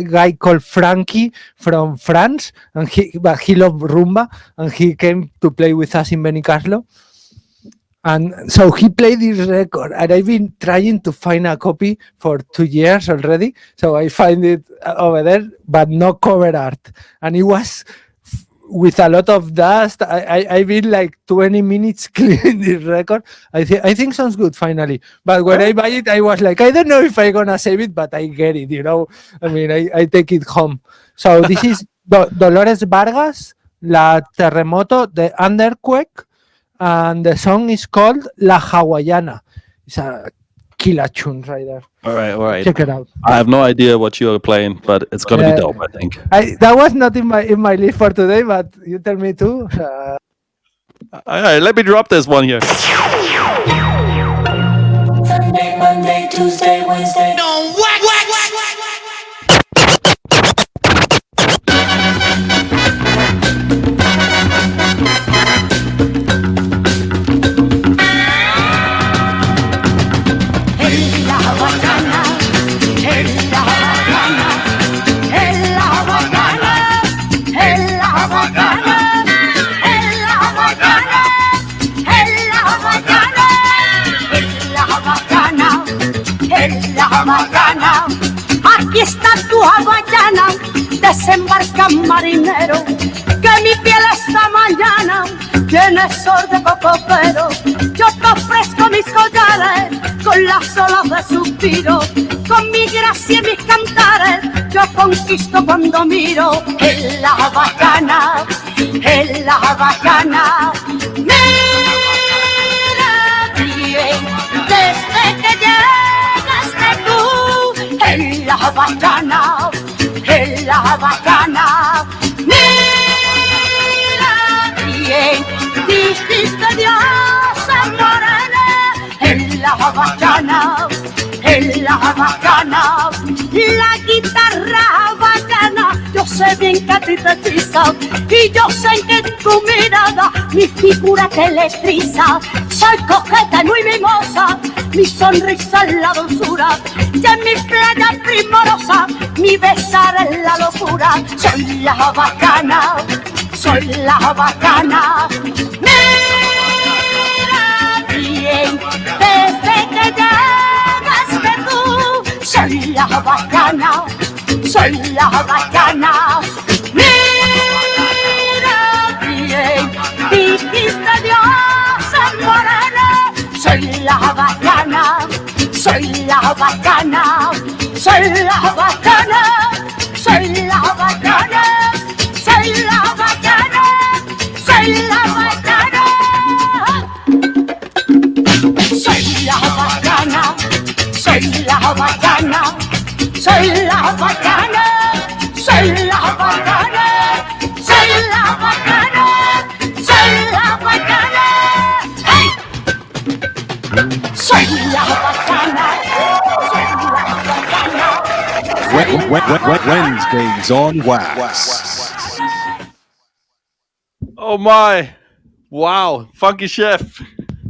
guy called Frankie from France, and he loved rumba, and he came to play with us in Benicarlo. And so he played this record, and I've been trying to find a copy for 2 years already. So I find it over there, but no cover art. And it was with a lot of dust. I've been like 20 minutes cleaning this record. I think sounds good finally. But when I buy it, I was like, I don't know if I'm gonna save it, but I get it, you know. I mean, I take it home. So this is Dolores Vargas, La Terremoto, the Underquake, and the song is called La Hawaiana. It's a killer tune right there. All right. Check it out. I have no idea what you're playing, but it's gonna be dope, I think. That was not in my list for today, but you tell me too. All right, let me drop this one here. Sunday, Monday, Tuesday, Wednesday. No, whack. Aquí está tu hawaiana, desembarca marinero, que mi piel esta mañana tiene sol de cocotero. Yo te ofrezco mis collares con las olas de suspiro, con mi gracia y mis cantares yo conquisto cuando miro. En la bacana, mira bien, desde que llegaste tú. En la bacana, mira bien, dijiste Dios morena. En la bacana, la guitarra bacana, yo sé bien que a ti te hechiza, y yo sé que en tu mirada mi figura te electriza. Soy coqueta y muy mimosa, mi sonrisa es la dulzura, y en mi playa primorosa, mi besar es la locura. Soy la bacana, mira bien, desde que llegaste tú. Soy la bacana, mira bien, dijiste Dios morena. Soy la bacana, soy la bacana, soy la bacana, soy la bacana, soy la bacana, soy la bacana, soy la bacana, soy la bacana, soy la bacana, soy la bacana, soy la bacana, soy la bacana, hey. Soy la bacana, soy la bacana. Wednesdays on Wax. Oh my! Wow, Fonki Cheff.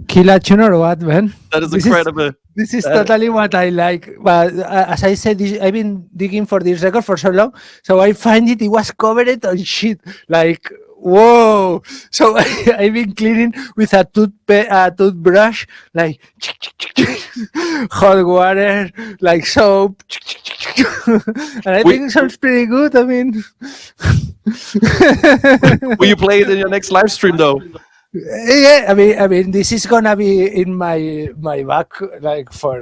Killer tune or what, man? That is This incredible. This is totally what I like. But as I said, I've been digging for this record for so long, so I find it was covered on shit. Like, whoa! So I've been cleaning with a toothbrush, like hot water, like soap, and I think it sounds pretty good. I mean, Will you play it in your next live stream, though? yeah, I mean, this is gonna be in my back like for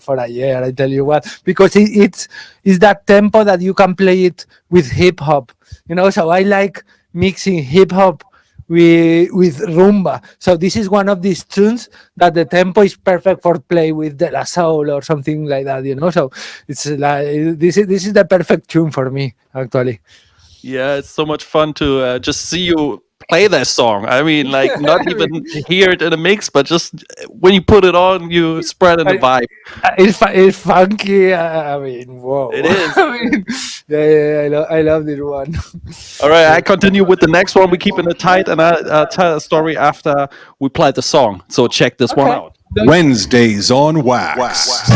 a year. I tell you what, because it's that tempo that you can play it with hip hop, you know. So I like mixing hip hop with rumba. So this is one of these tunes that the tempo is perfect for play with De La Soul or something like that, you know. So it's like this is the perfect tune for me, actually. Yeah, it's so much fun to just see you play that song. I mean, like, not even hear it in a mix, but just when you put it on, you spread in the vibe. It's funky. I mean, whoa. It is. I mean, yeah, I love this one. All right, I continue with the next one. We're keeping it tight, and I'll tell a story after we play the song. So check this one out. Wednesdays on Wax.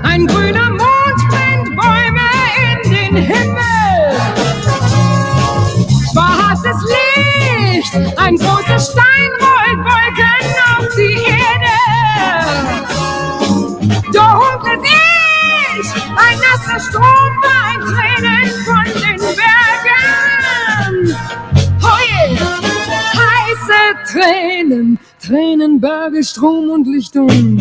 Ein grüner Mond brennt Bäume Tränen, Tränen, Berge, Strom und Lichtung.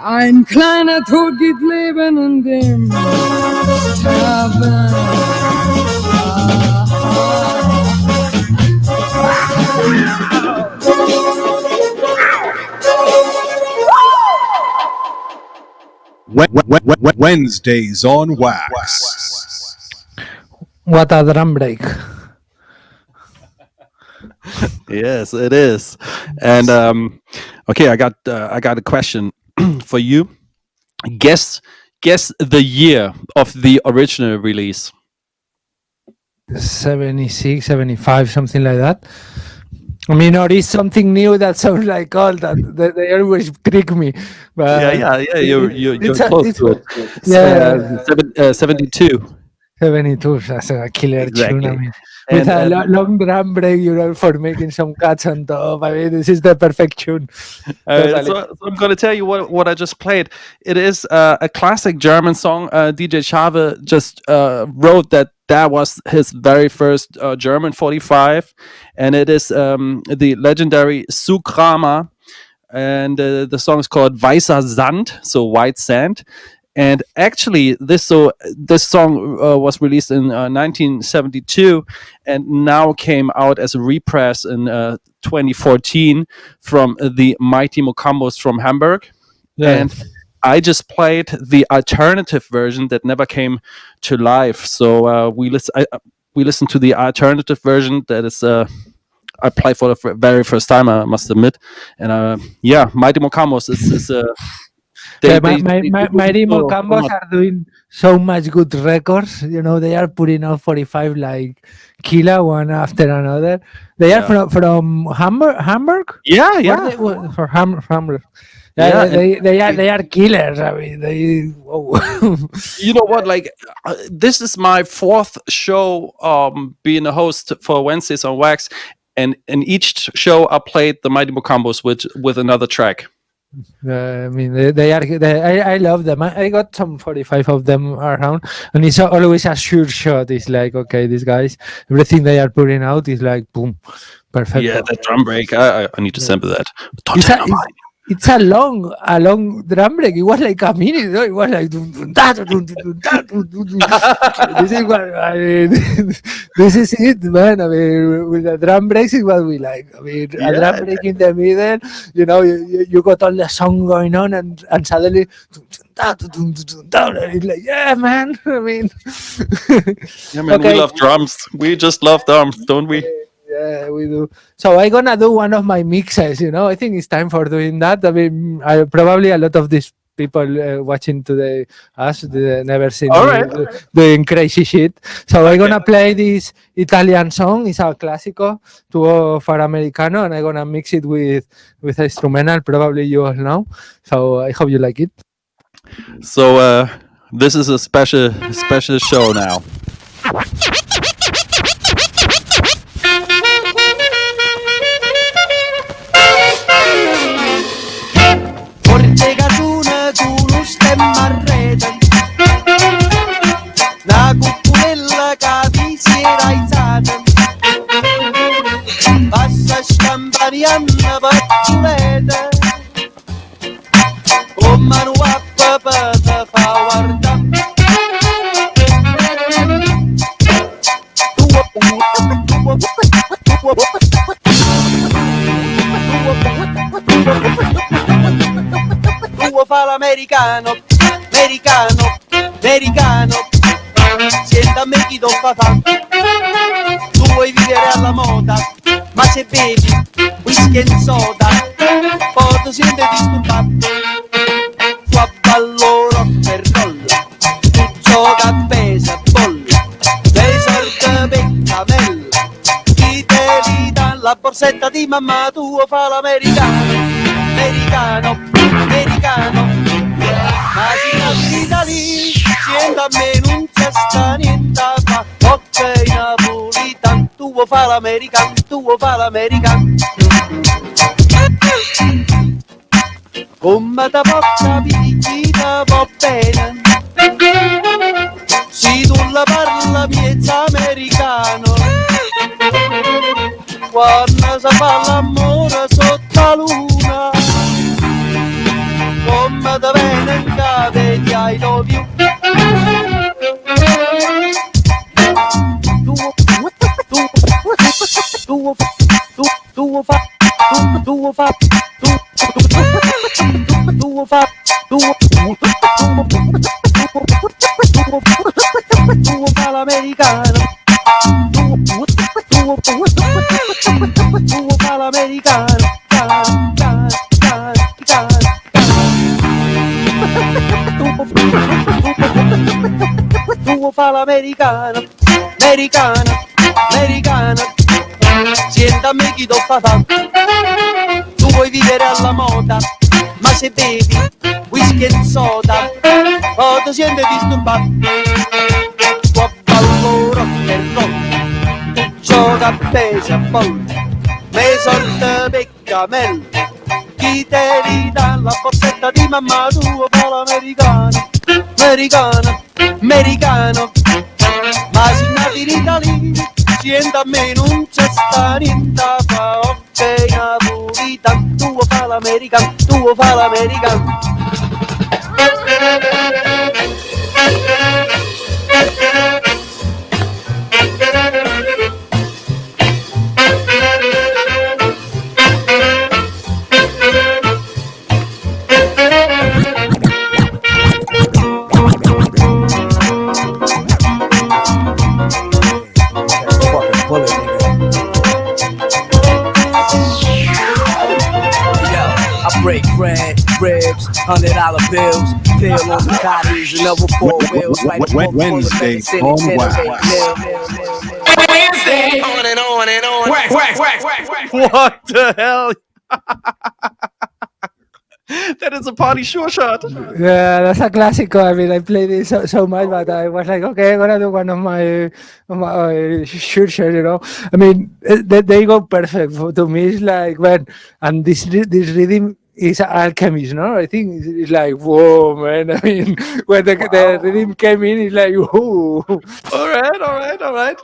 Ein kleiner Tod gibt Leben in dem Sterben. Wednesdays on Wax. What a drum break. Yes, it is. And okay, I got a question for you. Guess the year of the original release. 76, 75, something like that. I mean, or is something new that sounds like old that they always trick me. But Yeah. You're close to it. Yeah. 72. 72, that's a killer Exactly. tune. I mean, with a long drum break, for making some cuts on top. I mean, this is the perfect tune. So I'm going to tell you what I just played. It is a classic German song. DJ Chave just wrote that was his very first German 45, and it is the legendary Sukrama, and the song is called Weißer Sand, so white sand. And actually, this song was released in 1972, and now came out as a repress in 2014 from the Mighty Mocambos from Hamburg. Yeah. And I just played the alternative version that never came to life. So we listened to the alternative version that is. I played for the very first time, I must admit. And Mighty Mocambos is Mighty Mocambos are doing so much good records. They are putting out 45 like killer one after another. They are from Hamburg. Yeah. For Hamburg. Yeah, they are killers. I mean, whoa. You know what? Like, this is my fourth show being a host for Wednesdays on Wax, and in each show I played the Mighty Mocambos with another track. I mean, I love them. I got some 45 of them around, and it's always a sure shot. It's like, okay, these guys, everything they are putting out is like, boom, perfect. Yeah, that drum break. I need to sample that. Don't tell nobody. It's a long drum break. It was like a minute. It was like this is what I mean. This is it, man. I mean, with the drum breaks is what we like. I mean, a drum break in the middle. You got all the song going on, and suddenly, it's like, yeah, man. I mean, yeah, man. Okay. We love drums. We just love drums, don't we? Yeah, we do. So I'm gonna do one of my mixes. I think it's time for doing that. I mean, probably a lot of these people watching today they never seen me doing crazy shit. So I'm gonna play this Italian song. It's a classico, Tuo far americano, and I'm gonna mix it with instrumental. Probably you all know. So I hope you like it. So this is a special show now. Porte casuna, tu lo stemma con mano a papà te fa guardare. Tu fa l'americano, americano, americano, senta a me chi do fa. Tu vuoi vivere alla moda, ma se bevi whisky e soda, poi ti senti disturbato. Qua ballo rock e roll, tu gioca a pesa bolla, dei sorte peccamella, chi te li dà la borsetta di mamma, tu fa l'americano, americano, americano, ma si nascita lì, sienta a me non c'è sta niente fa, ok napolitan, tu fa l'americano, tu fa l'americano. Come te può capire, te va bene, se tu la parla miezza americano, quando si fa l'amore sotto la luna, come te viene in cave di I love you. Tu fa l'americano, tu fa l'americano, tu fa l'americano, americano, americano, sienta a me chi do fa. Tu vuoi vivere alla moda, ma se bevi whisky e soda, o ti senti disturbato. Qua ballo rock e roll, tu gioca a pesi a bolle, me sorte peccamella, chi te li dà la borsetta di mamma, tu fa l'americano, americano, americano, ma se nati in Italia, sienta a me non c'è sta niente fa, ok napolitan, tu fa l'americano, tu fa l'americano. Break bread, ribs, $100 bills, pill on the bodies, and over 4 wheels. Wednesday on Wax. Wednesday, on and on and on. Wax, wax, wax, wax, wax. What the hell? That is a party sure shot. Yeah, that's a classical. I mean, I played it so much, but I was like, okay, I'm gonna do one of my sure shot, you know. I mean, they go perfect. To me, it's like, man, and this rhythm is alchemist, no? I think it's like, whoa, man. I mean, when the rhythm came in, it's like, whoa. All right.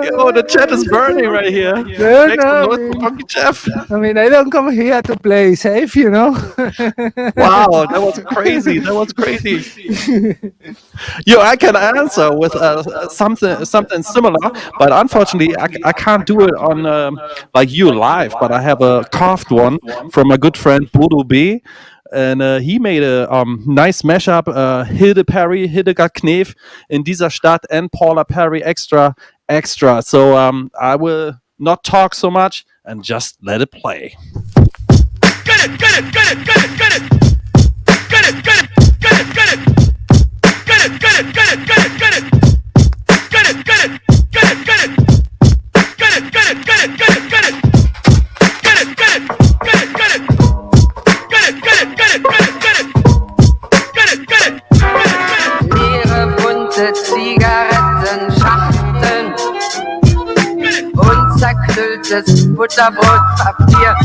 Yo, the chat is burning right here. No, Make some noise for Fonki Cheff. I mean, I don't come here to play safe, you know. Wow, that was crazy. Yo, I can answer with something similar, but unfortunately, I can't do it on like you live. But I have a carved one from my good friend Bodo B. And he made a nice mashup, Hilde Perry, Hildegard Knef in dieser Stadt and Paula Perry extra. So I will not talk so much and just let it play. Get it. Leere bunte Zigarettenschachteln und zerknülltes Butterbrotpapier.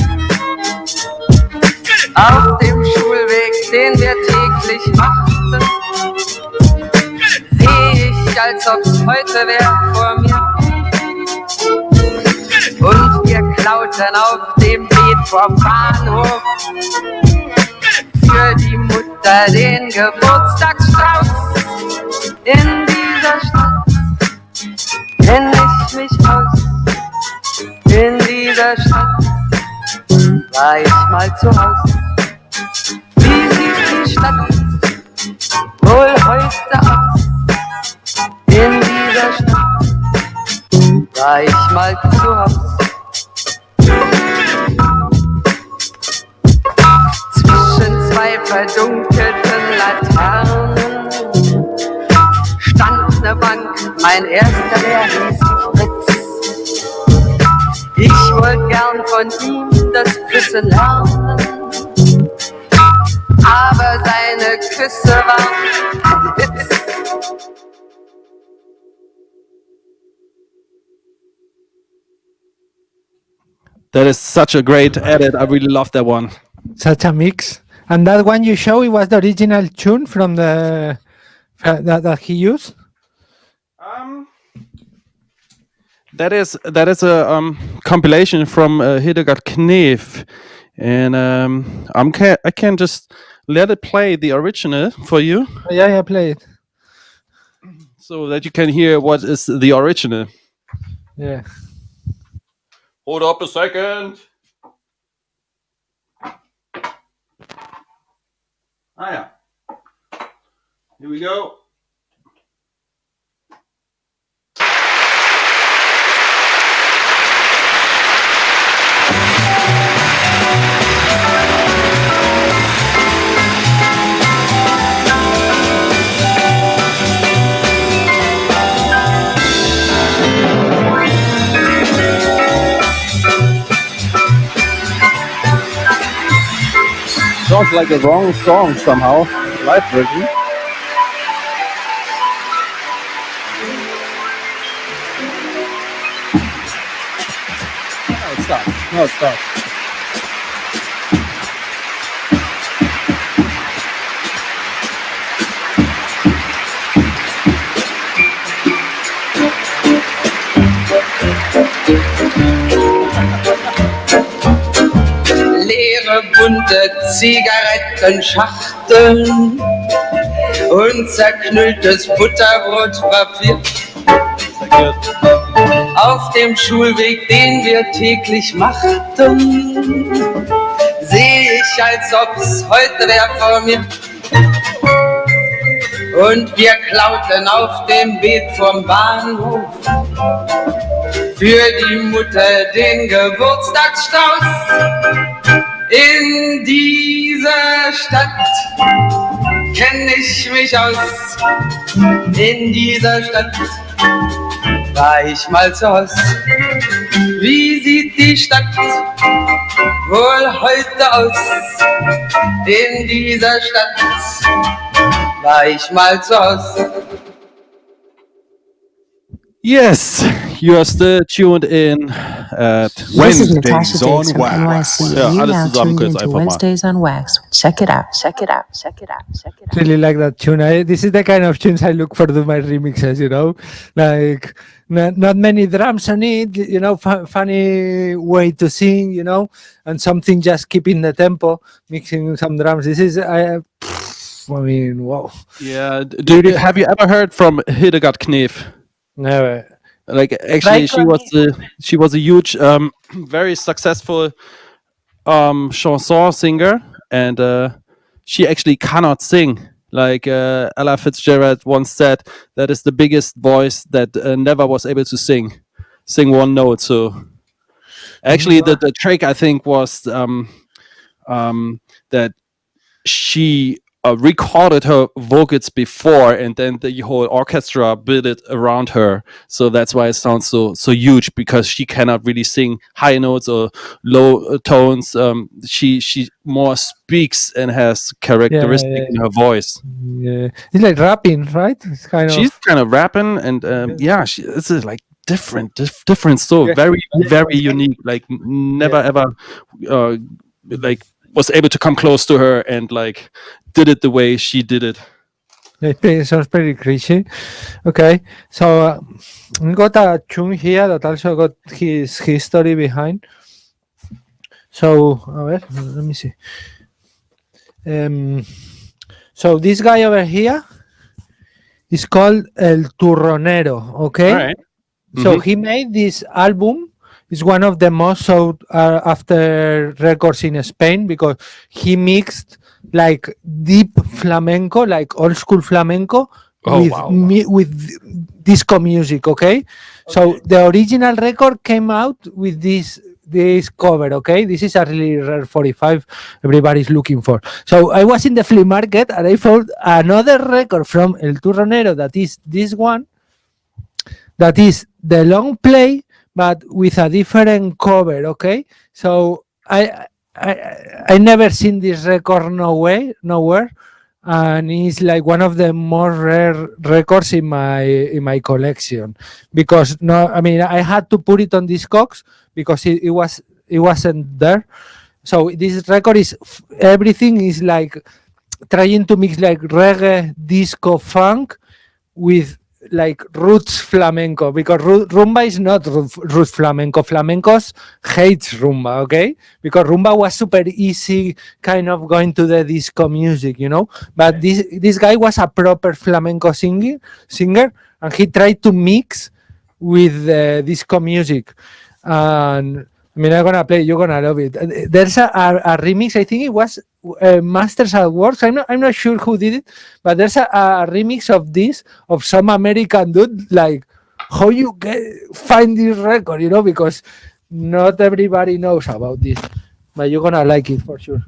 Auf dem Schulweg, den wir täglich machten, sehe ich, als ob's heute wär vor mir. Und wir klauten auf dem Beet vom Bahnhof für die Mutter unter den Geburtstagsstrauß. In dieser Stadt kenn ich mich aus. In dieser Stadt war ich mal zu Haus. Wie sieht die Stadt wohl heute aus? In dieser Stadt war ich mal zu Haus. Zwischen zwei verdunkelten Laternen stand ne Bank, mein erster Lehrer hieß Fritz. Ich wollte gern von ihm das Küssen lernen, aber seine Küsse waren ein Witz. That is such a great edit. I really love that one. Such a mix. And that one you show, it was the original tune from the that he used. That is a compilation from Hildegard Knef, and I can just let it play the original for you, Yeah, play it. so that you can hear what is the original. Yeah. Hold up a second. Ah, yeah. Here we go. Sounds like a wrong song somehow, live version. No, it stops. No, it stops. Leere bunte Zigarettenschachteln und zerknülltes Butterbrotpapier. Auf dem Schulweg, den wir täglich machten, sehe ich, als ob's heute wär vor mir. Und wir klauten auf dem Beet vom Bahnhof für die Mutter den Geburtstagsstrauß. In dieser Stadt kenn ich mich aus. In dieser Stadt war ich mal zu Haus. Wie sieht die Stadt wohl heute aus? In dieser Stadt war ich mal zu Haus. Yes, you are still tuned in at This is Wednesdays Natasha on Diggs from Wax. NYC. Ja, and you alles now zusammen tuned kurz into einfach mal. Wednesdays on Wax. Check it out. Check it out. Check it out. Check it out. Really like that tune. This is the kind of tunes I look for to my remixes, you know, like not many drums on it, you know, funny way to sing, you know, and something just keeping the tempo, mixing some drums. This is, I mean, wow. Yeah, have you ever heard from Hildegard Knef? Never. Like actually, she was a huge, very successful chanson singer, and she actually cannot sing. Like Ella Fitzgerald once said, that is the biggest voice that never was able to sing one note. So actually, the trick I think was that she recorded her vocals before, and then the whole orchestra built it around her. So that's why it sounds so huge, because she cannot really sing high notes or low tones. She more speaks and has characteristic in her voice. Yeah, it's like rapping, right? It's kind She's of. kind of rapping, and this is like different. So very unique. Like never ever like was able to come close to her and like did it the way she did it. It sounds pretty crazy. Okay, so we got a tune here that also got his history behind. So, a ver, let me see. So this guy over here is called El Turronero, okay? All right. So he made this album. It's one of the most sought after records in Spain because he mixed like deep flamenco, like old school flamenco, with disco music. Okay, so the original record came out with this cover. Okay, this is a really rare 45 everybody's looking for. So I was in the flea market and I found another record from El Turronero that is this one. That is the long play, but with a different cover. Okay, so I never seen this record nowhere, and it's like one of the more rare records in my collection because I had to put it on Discogs because it wasn't there. So this record is everything is like trying to mix like reggae, disco, funk with like roots flamenco because rumba is not roots flamenco. Flamencos hates rumba, okay? Because rumba was super easy, kind of going to the disco music, But this guy was a proper flamenco singer, and he tried to mix with the disco music. And I'm gonna play. You're gonna love it. There's a remix. I think it was Masters at Works. I'm not sure who did it, but there's a remix of this of some American dude. Like how you find this record, because not everybody knows about this, but you're gonna like it for sure.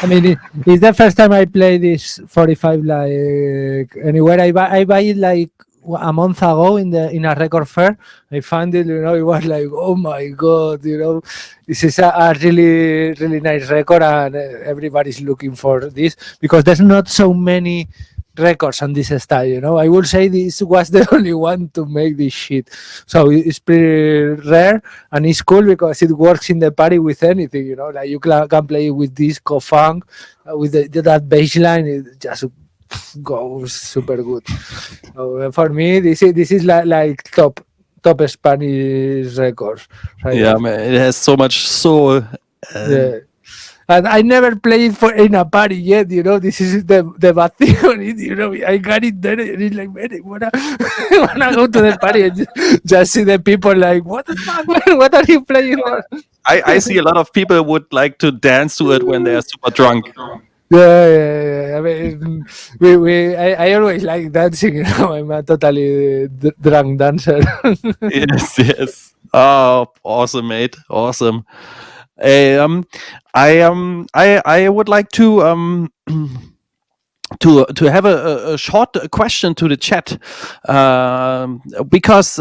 I mean, it's the first time I play this 45 like anywhere. I buy it like a month ago in a record fair. I found it, it was like, oh my god, this is a really really nice record, and everybody's looking for this because there's not so many records on this style. I would say this was the only one to make this shit, so it's pretty rare, and it's cool because it works in the party with anything. Like you can play with disco funk with that bass line. It just goes super good. So for me, this is like top Spanish records. Right? Yeah, man, it has so much soul. Yeah. And I never played in a party yet, This is the bad thing on it, I got it there, and it's like, man, I wanna go to the party and just see the people like, what the fuck, man? What are you playing? I see a lot of people would like to dance to it when they are super drunk. Yeah. I mean, I always like dancing. I'm a totally drunk dancer. Yes. Oh, awesome, mate. Awesome. I would like to to have a short question to the chat, because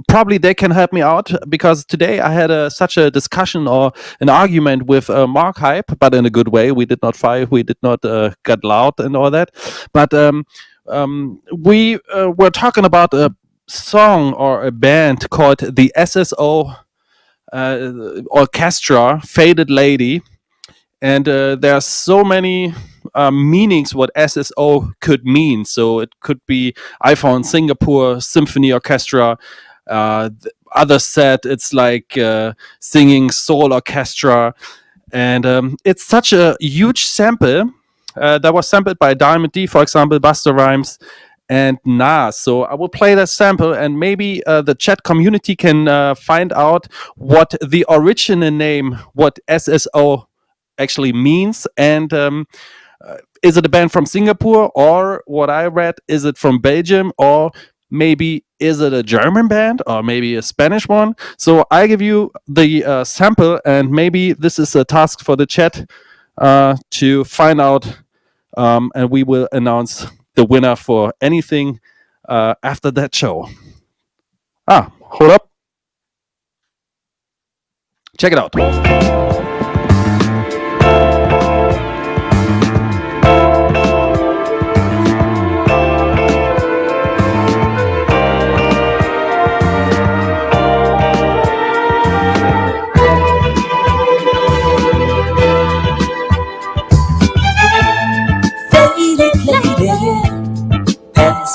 probably they can help me out, because today I had such a discussion or an argument with Mark Hype, but in a good way. We did not fight, we did not get loud and all that, but we were talking about a song or a band called the SSO Orchestra, Faded Lady, and there are so many meanings what SSO could mean. So it could be, I found Singapore Symphony Orchestra. Others said it's like singing soul orchestra, and it's such a huge sample that was sampled by Diamond D, for example, Busta Rhymes, and Nas. So I will play that sample, and maybe the chat community can find out what the original name, what SSO actually means, and is it a band from Singapore, or what I read, is it from Belgium, or maybe is it a German band, or maybe a Spanish one? So I give you the sample, and maybe this is a task for the chat to find out, and we will announce the winner for anything after that show. Hold up. Check it out.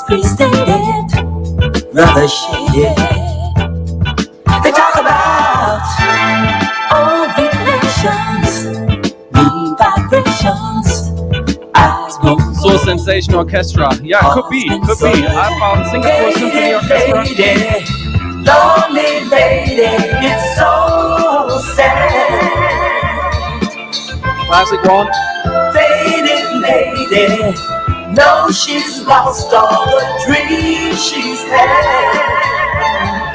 Pre-stated, rather shaded. They talk about all vibrations, mean vibrations. So Sensation Orchestra. Yeah, could be. I found Singapore Symphony Orchestra. Lonely lady, it's so sad. Classic one. Faded lady. No, she's lost all the dreams she's had.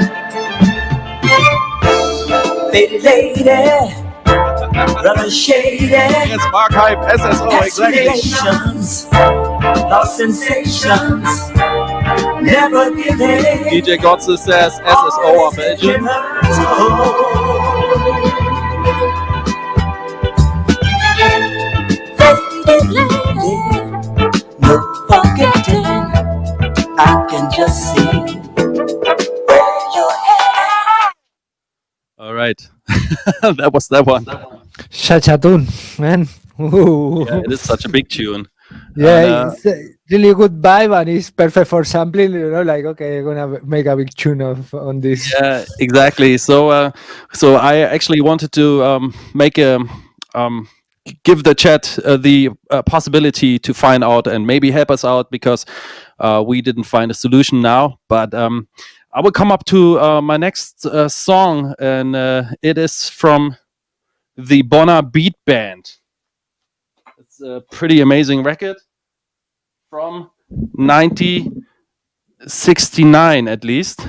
Faded lady, rather shady. Yes, Mark Hype, SSO, exactly. Lost sensations, never giving. DJ Gotze says SSO are Belgian. Faded lady. No forgetting, I can just see where you're at. All right, that was that one. Such a tune, man. Yeah, it is such a big tune. Yeah, it's a really good vibe, and it's perfect for sampling. Like, okay, I'm gonna make a big tune on this. Yeah, exactly. So, so I actually wanted to make a give the chat the possibility to find out and maybe help us out, because we didn't find a solution now. But I will come up to my next song, and it is from the Bonner Beat Band. It's a pretty amazing record from 1969 at least,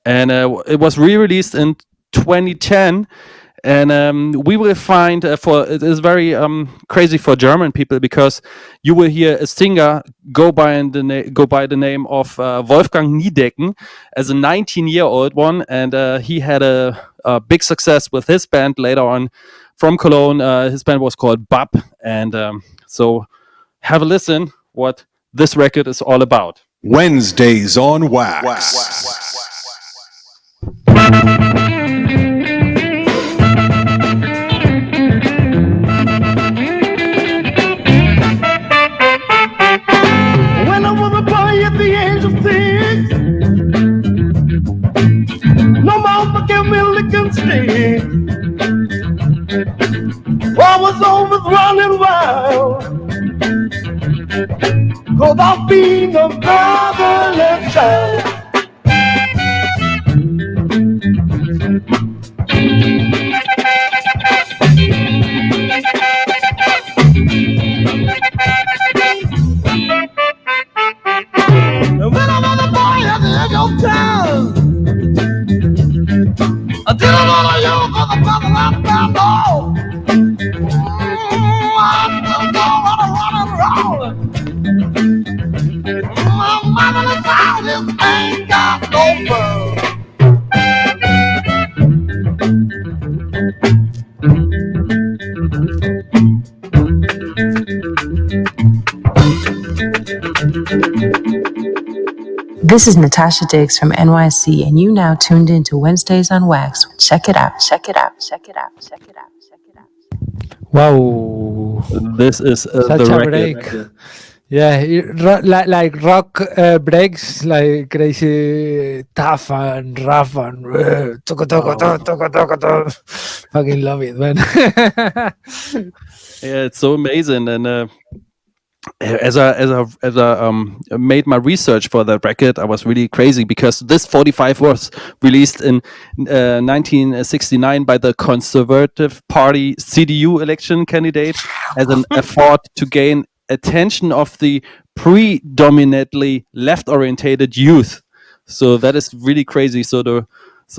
and it was re-released in 2010. And we will find it is very crazy for German people, because you will hear a singer go by the name of Wolfgang Niedecken as a 19-year-old one, and he had a big success with his band later on from Cologne. His band was called BAP, and so have a listen what this record is all about. Wednesdays on Wax. When I was a boy at the age of 6, no mama gave me a licking stick. I was always running wild, 'cause I've been a fatherless child. And when I was a boy at the age of 10, I didn't know the you for the brother I found all. I still know what I run and roll. My mother found this ain't got no world. This is Natasha Diggs from NYC, and you now tuned in to Wednesdays on Wax. Check it out, check it out, check it out, check it out, check it out. Wow. This is Such the a record. break. Yeah, like rock breaks, like crazy, tough and rough and fucking love it, man. Yeah, it's so amazing. And as I made my research for that record, I was really crazy, because this 45 was released in 1969 by the Conservative Party CDU election candidate as an effort to gain attention of the predominantly left-orientated youth. So that is really crazy. So the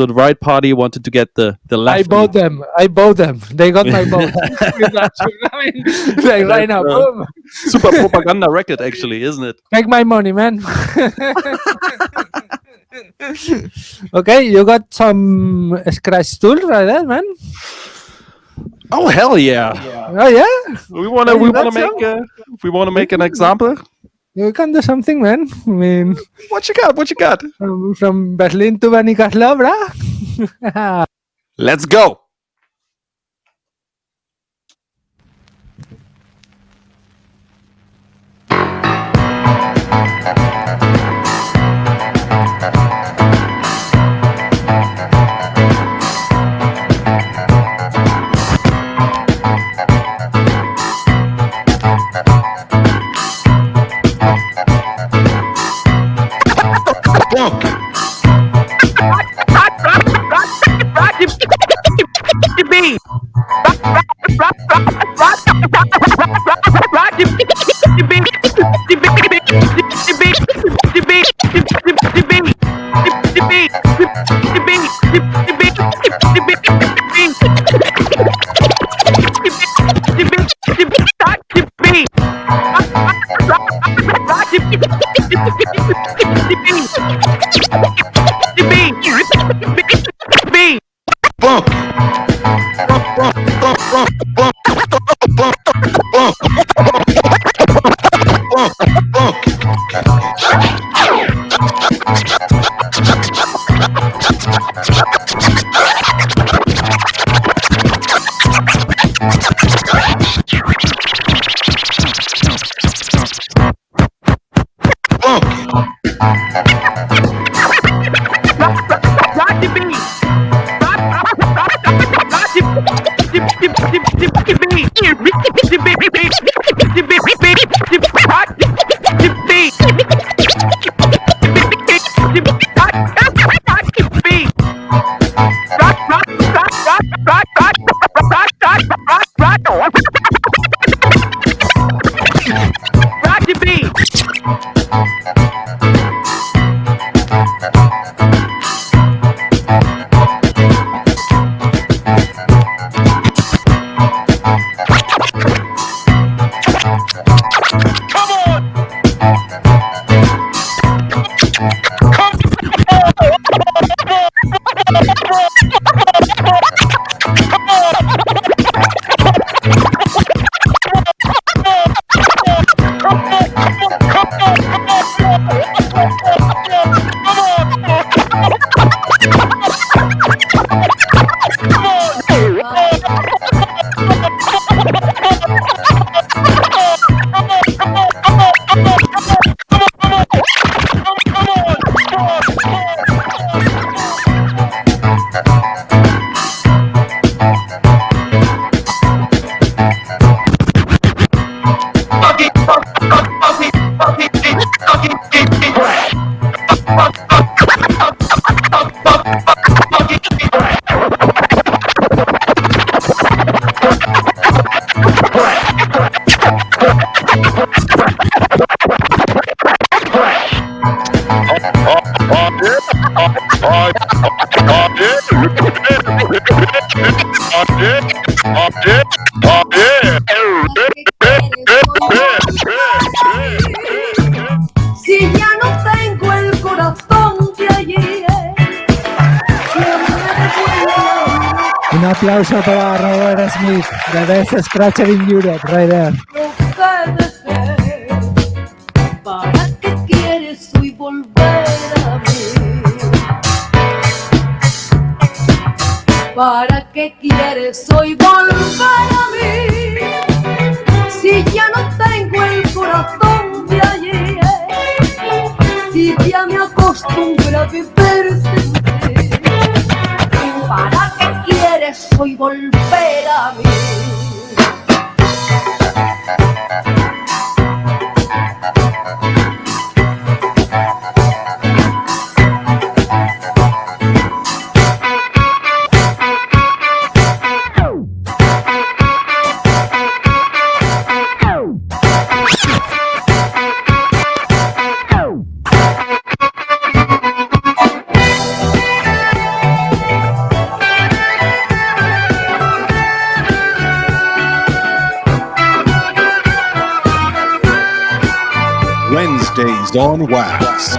right party wanted to get the left. I bought them. They got my vote. I mean, like right now, boom. Super propaganda record, actually, isn't it? Take my money, man. Okay, you got some scratch tool right there, man. Oh hell yeah! Oh yeah. We wanna make an example. You can do something, man. I mean, What you got? What you got? from Berlin to Vanikaslo, brah. Let's go. Si ya no tengo el corazón de ayer, Un aplauso para Robert Smith, the best scratcher in Europe, right there. ¿para qué quieres hoy volver a mí? ¿Para qué quieres hoy volver a mí? Si ya no tengo el corazón de ayer, si ya me acostumbro a vivir sin ti, ¿para qué quieres hoy volver a mí? Wednesdays on Wax.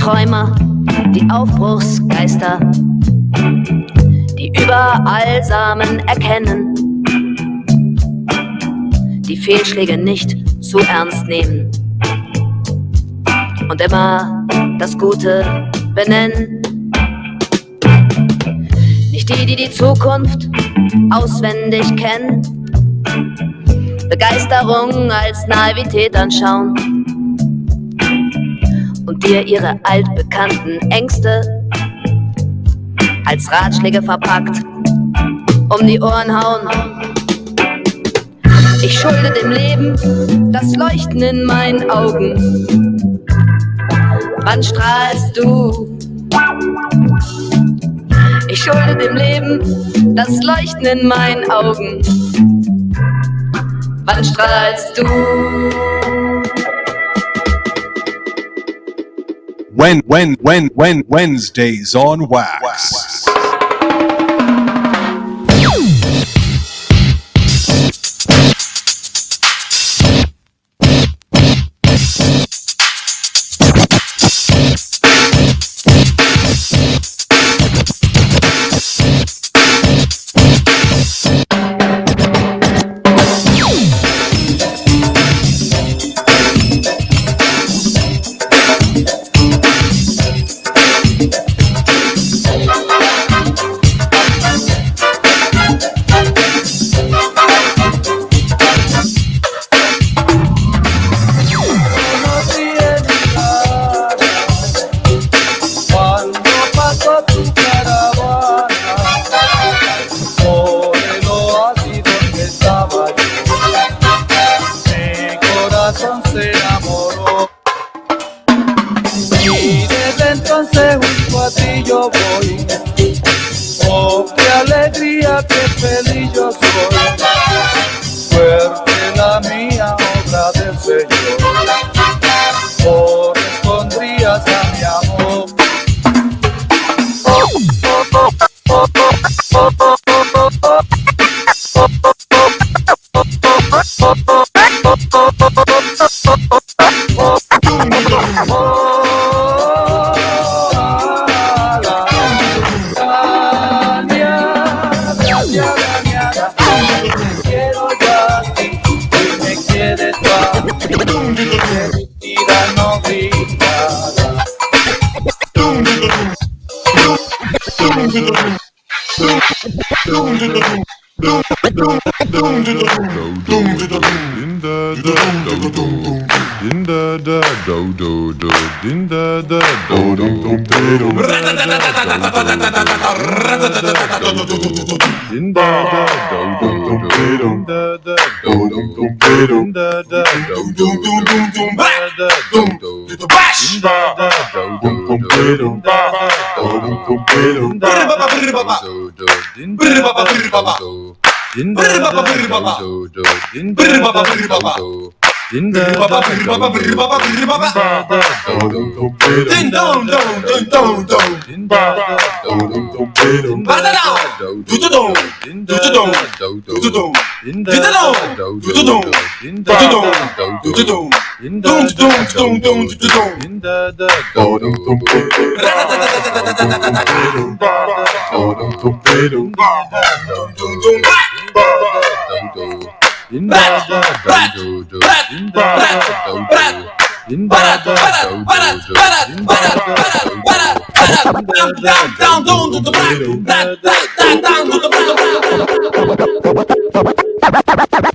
Träumer, die Aufbruchsgeister, die überall Samen erkennen, die Fehlschläge nicht zu ernst nehmen und immer das Gute benennen. Nicht die, die die Zukunft auswendig kennen, Begeisterung als Naivität anschauen und dir ihre altbekannten Ängste als Ratschläge verpackt um die Ohren hauen. Ich schulde dem Leben das Leuchten in meinen Augen. Wann strahlst du? Ich schulde dem Leben das Leuchten in meinen Augen. Wann strahlst du? Wednesdays on Wax.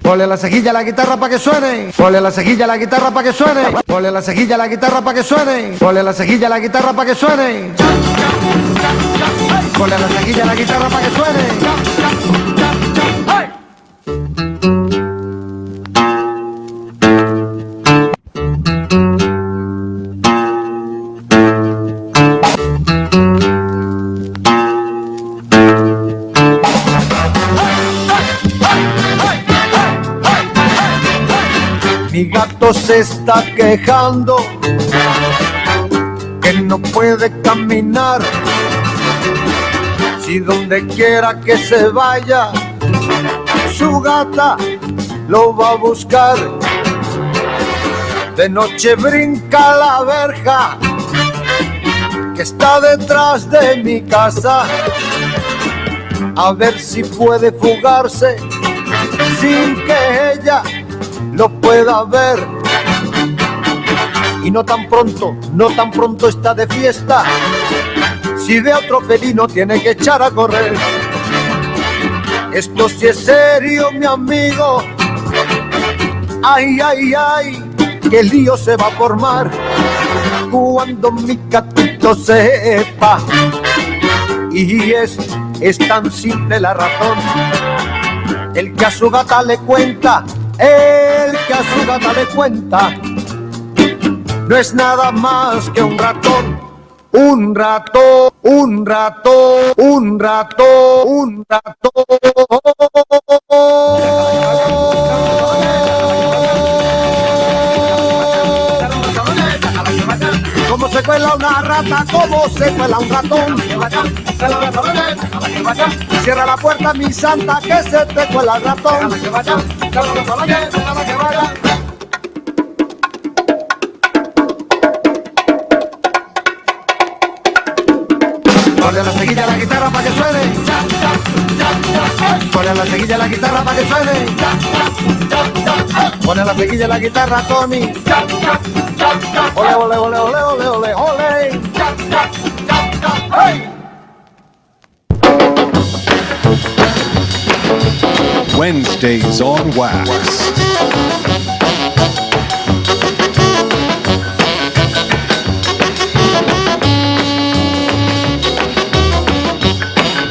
Ponle la cejilla a la guitarra pa' que suene. Ponle la cejilla a la guitarra pa' que suene. Ponle la cejilla a la guitarra pa' que suene. Ponle la cejilla a la guitarra pa' que suene. Ponle la cejilla a la guitarra pa' que suene. Mi gato se está quejando que no puede caminar. Si donde quiera que se vaya, su gata lo va a buscar. De noche brinca la verja que está detrás de mi casa, a ver si puede fugarse sin que ella lo pueda ver. Y no tan pronto está de fiesta. Si ve a otro felino tiene que echar a correr. Esto sí es serio, mi amigo. Ay, ay, ay, qué lío se va a formar cuando mi gatito sepa. Y es tan simple la razón. El que a su gata le cuenta, el que a su gata le cuenta, no es nada más que un ratón. Un ratón, un ratón, un ratón, un ratón. ¿Cómo se cuela una rata? ¿Cómo se cuela un ratón? Cierra la puerta, mi santa, que se te cuela el ratón. Ponle la cejilla a la guitarra para que suene. Ponle la cejilla a la guitarra para que suene. Ponle la cejilla a la guitarra, Tony. Ole, ole, ole, ole, ole, ole, ole. ¡Hey! Wednesdays on Wax.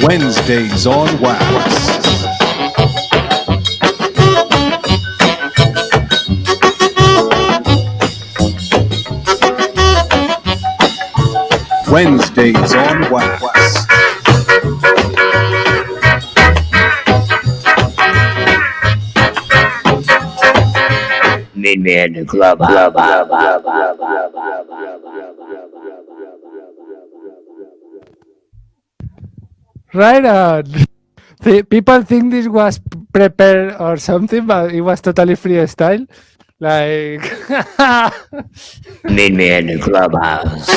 Wednesdays on Wax. Wednesdays on Wax. Meet me at the club. Right on. People think this was prepared or something, but it was totally freestyle. Like, meet me at the clubhouse.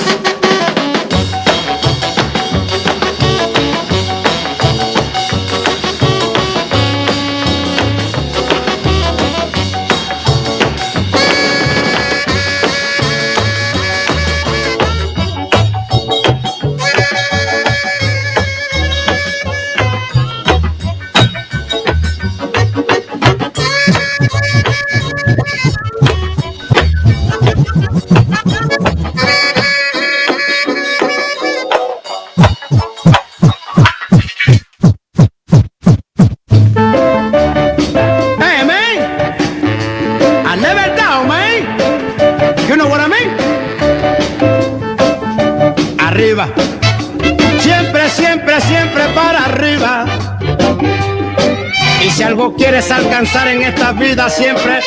siempre para arriba. Y si algo quieres alcanzar en esta vida siempre,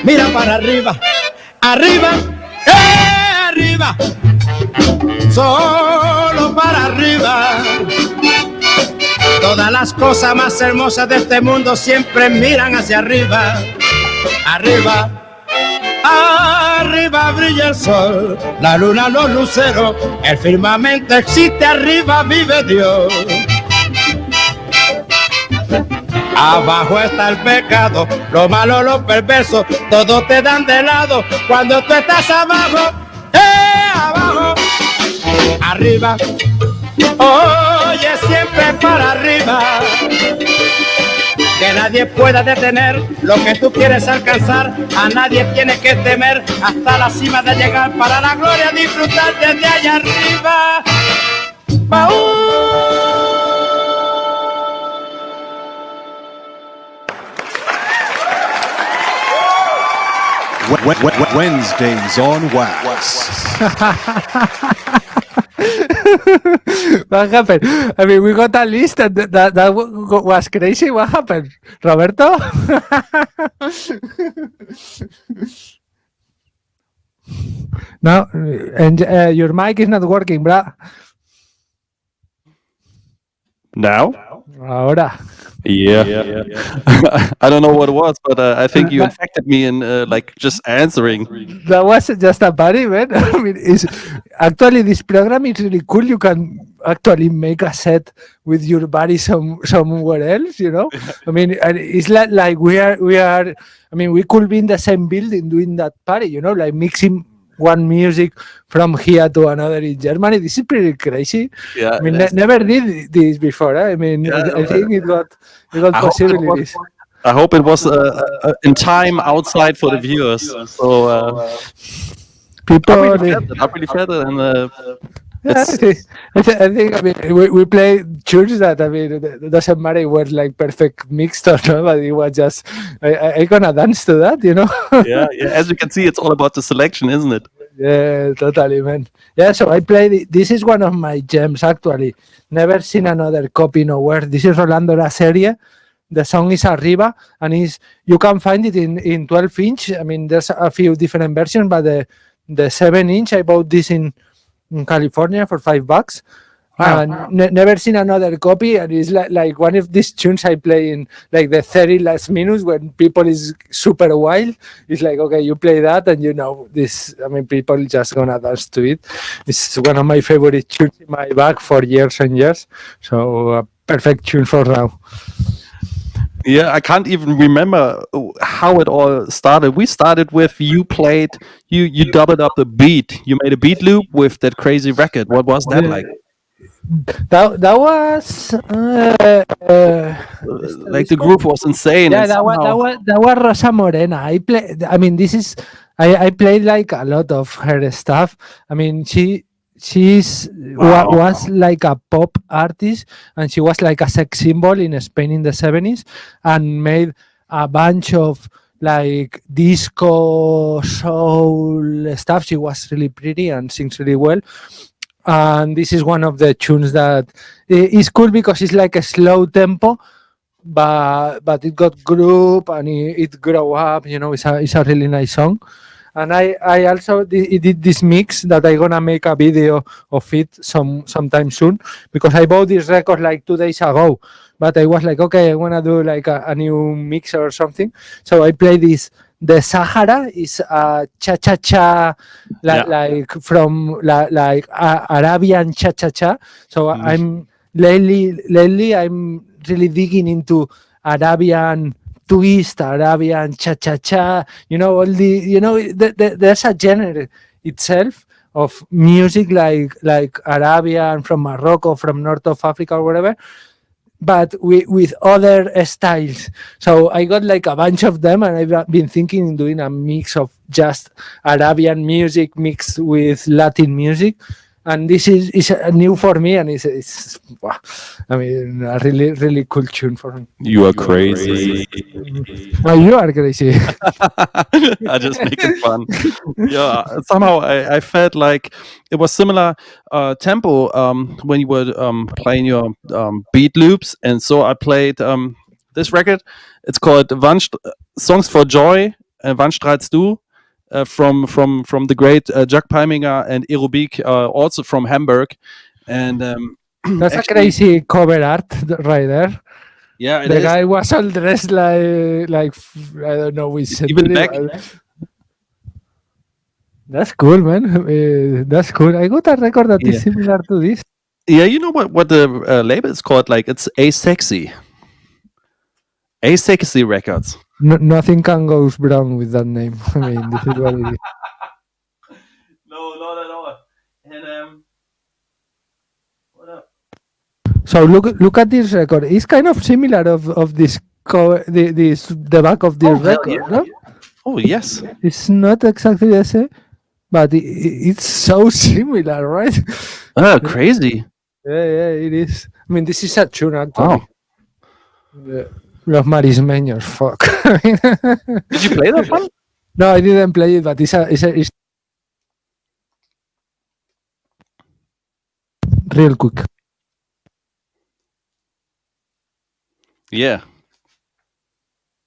mira para arriba, arriba, arriba, solo para arriba. Todas las cosas más hermosas de este mundo siempre miran hacia arriba, arriba. Arriba brilla el sol, la luna, los luceros, el firmamento existe, arriba vive Dios. Abajo está el pecado, lo malo, lo perverso, todos te dan de lado cuando tú estás abajo, abajo, arriba, oye siempre para arriba. Que nadie pueda detener lo que tú quieres alcanzar, a nadie tienes que temer hasta la cima de llegar para la gloria, disfrutar desde allá arriba. Wednesdays on Wax. What happened? I mean, we got a list and that was crazy. What happened, Roberto? No, and your mic is not working, brah. Now? Ahora. Yeah. I don't know what it was, but I think you infected me in like just answering. That wasn't just a buddy, man. I mean, actually this program is really cool. You can actually make a set with your buddy somewhere else, you know. I mean, and it's like we are. I mean, we could be in the same building doing that party, you know, like mixing one music from here to another in Germany. This is pretty crazy. Yeah, I mean, never did this before. I mean, I think it got possibilities. I hope it was in time outside for the viewers. So people I really felt it, and I think I mean we play tunes that I mean it doesn't matter where like perfect mixed or not, but it was just I gonna dance to that, you know. yeah. As you can see, it's all about the selection, isn't it? Yeah, totally, man. Yeah, so I played. This is one of my gems actually. Never seen another copy nowhere. This is Rolando La Serie. The song is Arriba, and you can find it in 12-inch. I mean, there's a few different versions, but the 7-inch I bought this in California for $5. Wow. Never seen another copy, and it's like one of these tunes I play in like the 30 last minutes when people is super wild. It's like, okay, you play that and you know this. I mean, people just gonna dance to it. It's one of my favorite tunes in my bag for years and years. So a perfect tune for now. Yeah, I can't even remember how it all started. We started with you doubled up the beat. You made a beat loop with that crazy record. What was that like? That was like the groove was insane. Yeah, that was Rosa Morena. I played like a lot of her stuff. I mean, was like a pop artist, and she was like a sex symbol in Spain in the 70s, and made a bunch of like disco soul stuff. She was really pretty and sings really well. And this is one of the tunes that is cool because it's like a slow tempo, but it got groove and it grew up. You know, it's a really nice song. And I also did this mix that I'm gonna make a video of it sometime soon, because I bought this record like 2 days ago, but I was like, okay, I wanna do like a new mix or something. So I play this. The Sahara is a cha-cha-cha, like from like Arabian cha-cha-cha. So I'm lately I'm really digging into Arabian twist, Arabian cha-cha-cha. You know, all there's a genre itself of music like Arabian from Morocco, from North of Africa or whatever, but with other styles. So I got like a bunch of them, and I've been thinking in doing a mix of just Arabian music mixed with Latin music. And this is new for me, and it's wow, I mean, a really cool tune for me. You are crazy. Well, you are crazy. I just make it fun. Yeah, somehow I felt like it was similar tempo when you were playing your beat loops, and so I played this record. It's called Songs for Joy and Wann strahlst du? From the great Jack Palminger and Aerobic, also from Hamburg, and that's actually, a crazy cover art right there. Yeah, the guy was all dressed like I don't know which. Even back. That's cool, man. That's cool. I got a record that is similar to this. Yeah, you know what the label is called? Like, it's Asexy Records. Nothing can go wrong with that name. I mean, this is what it is. No, not at all. And what up? So look at this record. It's kind of similar of this the back of this record. Yeah. No? Oh yes. It's not exactly the same, but it's so similar, right? Oh, crazy. Yeah, it is. I mean, this is a tune actually. Wow. Los marismeños, fuck. Did you play that one? No, I didn't play it, but it's real quick. Yeah.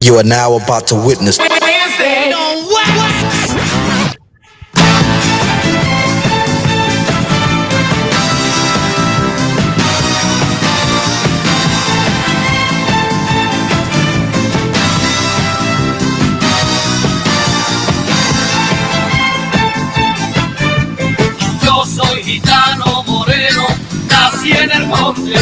You are now about to witness. Soy gitano moreno, nací en el monte.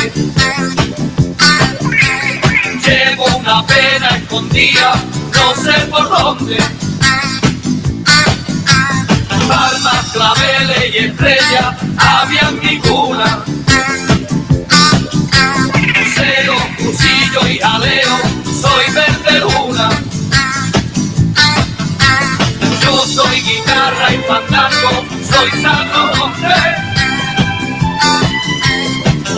Llevo una pena escondida, no sé por dónde. Palmas, claveles y estrellas había en mi cuna. Cero, cuchillo y jaleo, soy verde luna. Yo soy guitarra y fandango, soy santo hombre.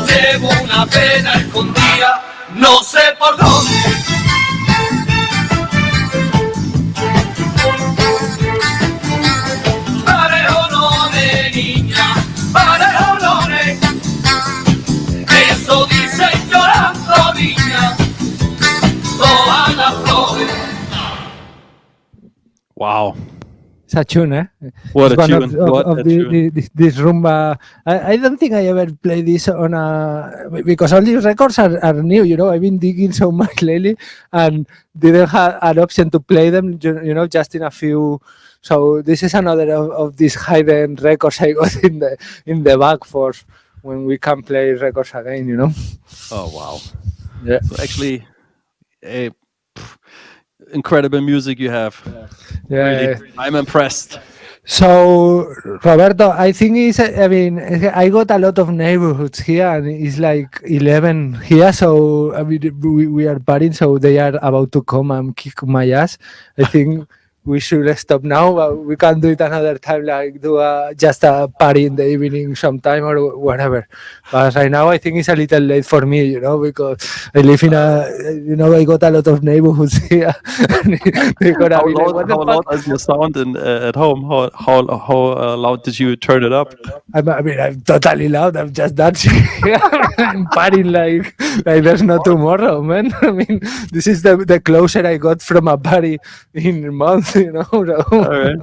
Llevo una pena escondida, no sé por dónde. Parejones, niña, parejones. Eso dicen llorando, niña, todas las flores. Wow. It's a tune, eh? What it's a tune. What a tune. This rumba. I don't think I ever played this on because all these records are new, you know. I've been digging so much lately and didn't have an option to play them, you know, just in a few. So this is another of these hidden records I got in the bag for when we can play records again, you know. Oh, wow. Yeah. So actually, incredible music you have. Yeah, really, I'm impressed. So Roberto, I think I got a lot of neighborhoods here, and it's like 11 here. So I mean, we are partying, so they are about to come and kick my ass. I think we should stop now, but we can do it another time, like do just a party in the evening sometime or whatever. But right now, I think it's a little late for me, you know, because I live in I got a lot of neighborhoods here. How loud is your sound at home? How loud did you turn it up? I mean, I'm totally loud. I'm just dancing. I'm partying like there's no tomorrow, man. I mean, this is the closer I got from a party in a month, you know. All right.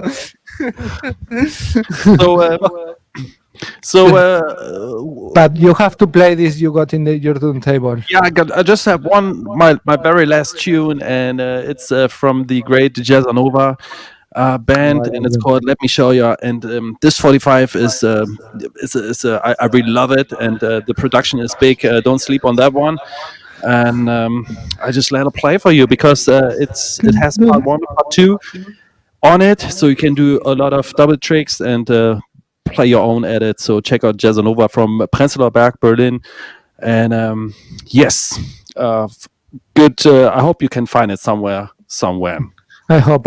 But you have to play this you got in your turntable. Yeah, I just have my very last tune, and it's from the great Jazzanova band, and it's called "Let Me Show Ya." And this 45 is I really love it, and the production is big. Don't sleep on that one. And I just let it play for you because it has part 1 and part 2 on it, so you can do a lot of double tricks and play your own edit. So check out Jazzanova from Prenzlauer Berg, Berlin. And yes, good. I hope you can find it somewhere. I hope.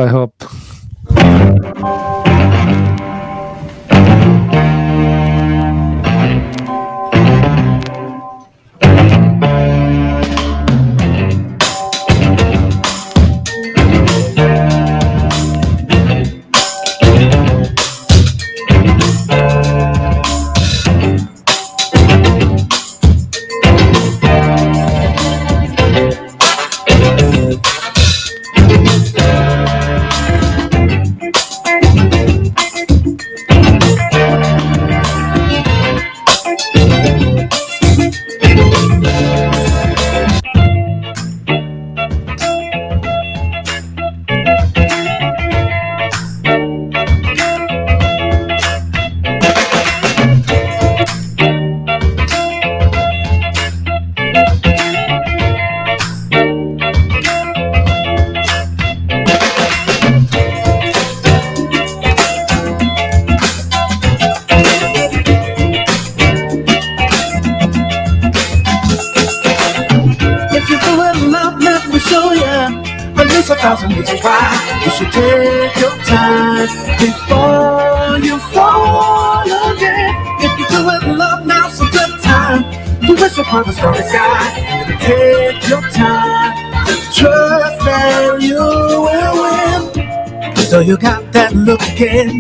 There's 1,000 reasons why you should take your time before you fall again. If you do it in love, now's a good time to wish upon the starry sky. Take your time, trust that you will win. So you got that look again,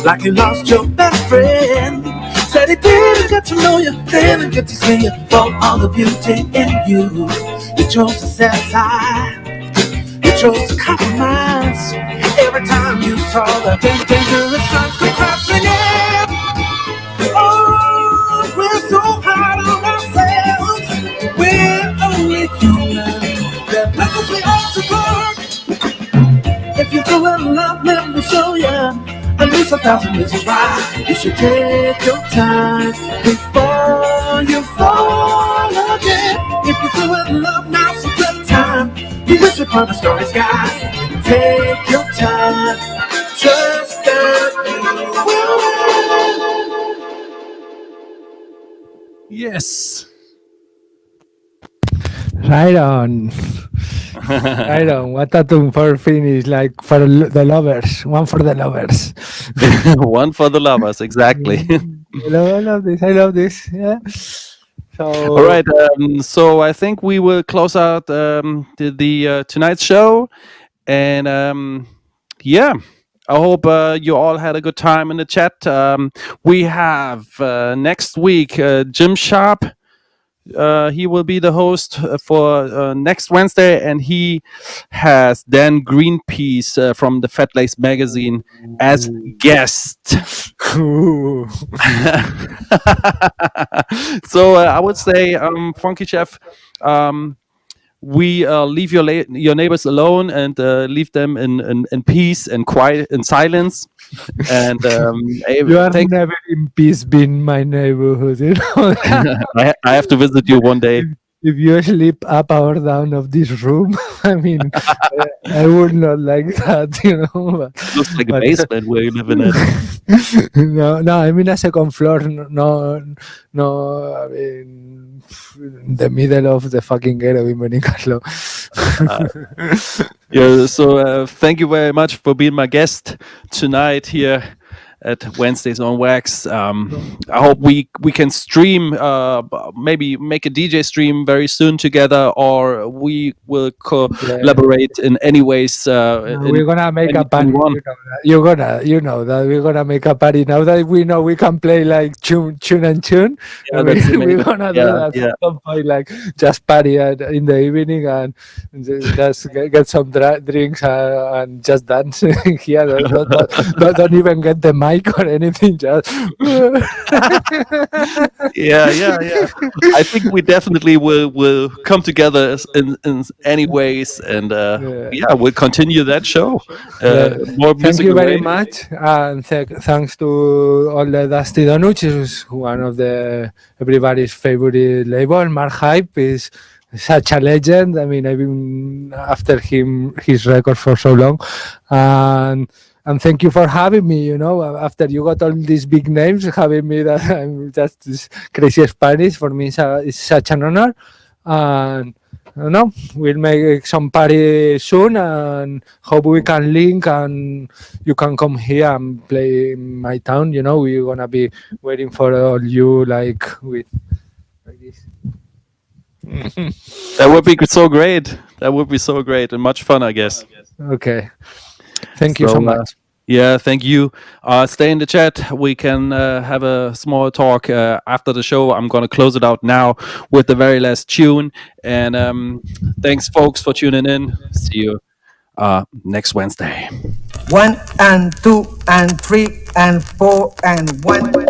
like you lost your best friend. Said he didn't get to know you, didn't get to see you for all the beauty in you. You chose to set aside, you chose to compromise. Every time you saw the dangerous signs come crashing in. Oh, we're so hard on ourselves. We're only human. There are lessons we ought to learn. If you feel in love, let me show you at least 1,000 reasons why you should take your time before you fall again. If you feel in love, now's a good time to wish upon the starry sky. Take your time, trust that you will. Yes. Right on. Right on. What a tune for finish, like for the lovers. One for the lovers. One for the lovers, exactly. I love this. I love this. Yeah. So. All right. So I think we will close out the tonight's show, and yeah. I hope you all had a good time in the chat. We have next week Jim Sharp. He will be the host for next Wednesday, and he has Dan Greenpeace from the Fat Lace magazine as guest. So I would say, Fonki Cheff, we leave your neighbors alone and leave them in peace and quiet and silence. And you are never in peace being my neighborhood, you know. I have to visit you one day. If you sleep up or down of this room, I mean, I would not like that, you know. It looks like a basement where you live in it. No, I mean a second floor. No, I mean in the middle of the fucking ghetto in Benicarlo. Yeah, so thank you very much for being my guest tonight here at Wednesdays on Wax. I hope we can stream, maybe make a DJ stream very soon together, or we will collaborate in any ways. We're gonna make a party. You know that we're gonna make a party now that we know we can play like tune. Yeah, we're gonna do that at some point, like just party in the evening and just get some drinks and just dance here. Don't even get the mic or anything, just yeah. I think we definitely will come together in any ways, and we'll continue that show. More thank you very much, and thanks to all the Dusty Donuts, who's one of everybody's favorite label. Mark Hype is such a legend. I mean, I've been after his record for so long, and thank you for having me, you know, after you got all these big names, having me that I'm just this crazy Spanish, for me it's such an honor. And I don't know, we'll make some party soon and hope we can link and you can come here and play in my town, you know. We're gonna be waiting for all you like this. That would be so great. That would be so great and much fun, I guess. Okay. Thank you so much. Yeah, thank you. Stay in the chat. We can have a small talk after the show. I'm going to close it out now with the very last tune. And thanks, folks, for tuning in. See you next Wednesday. 1 and 2 and 3 and 4 and 1.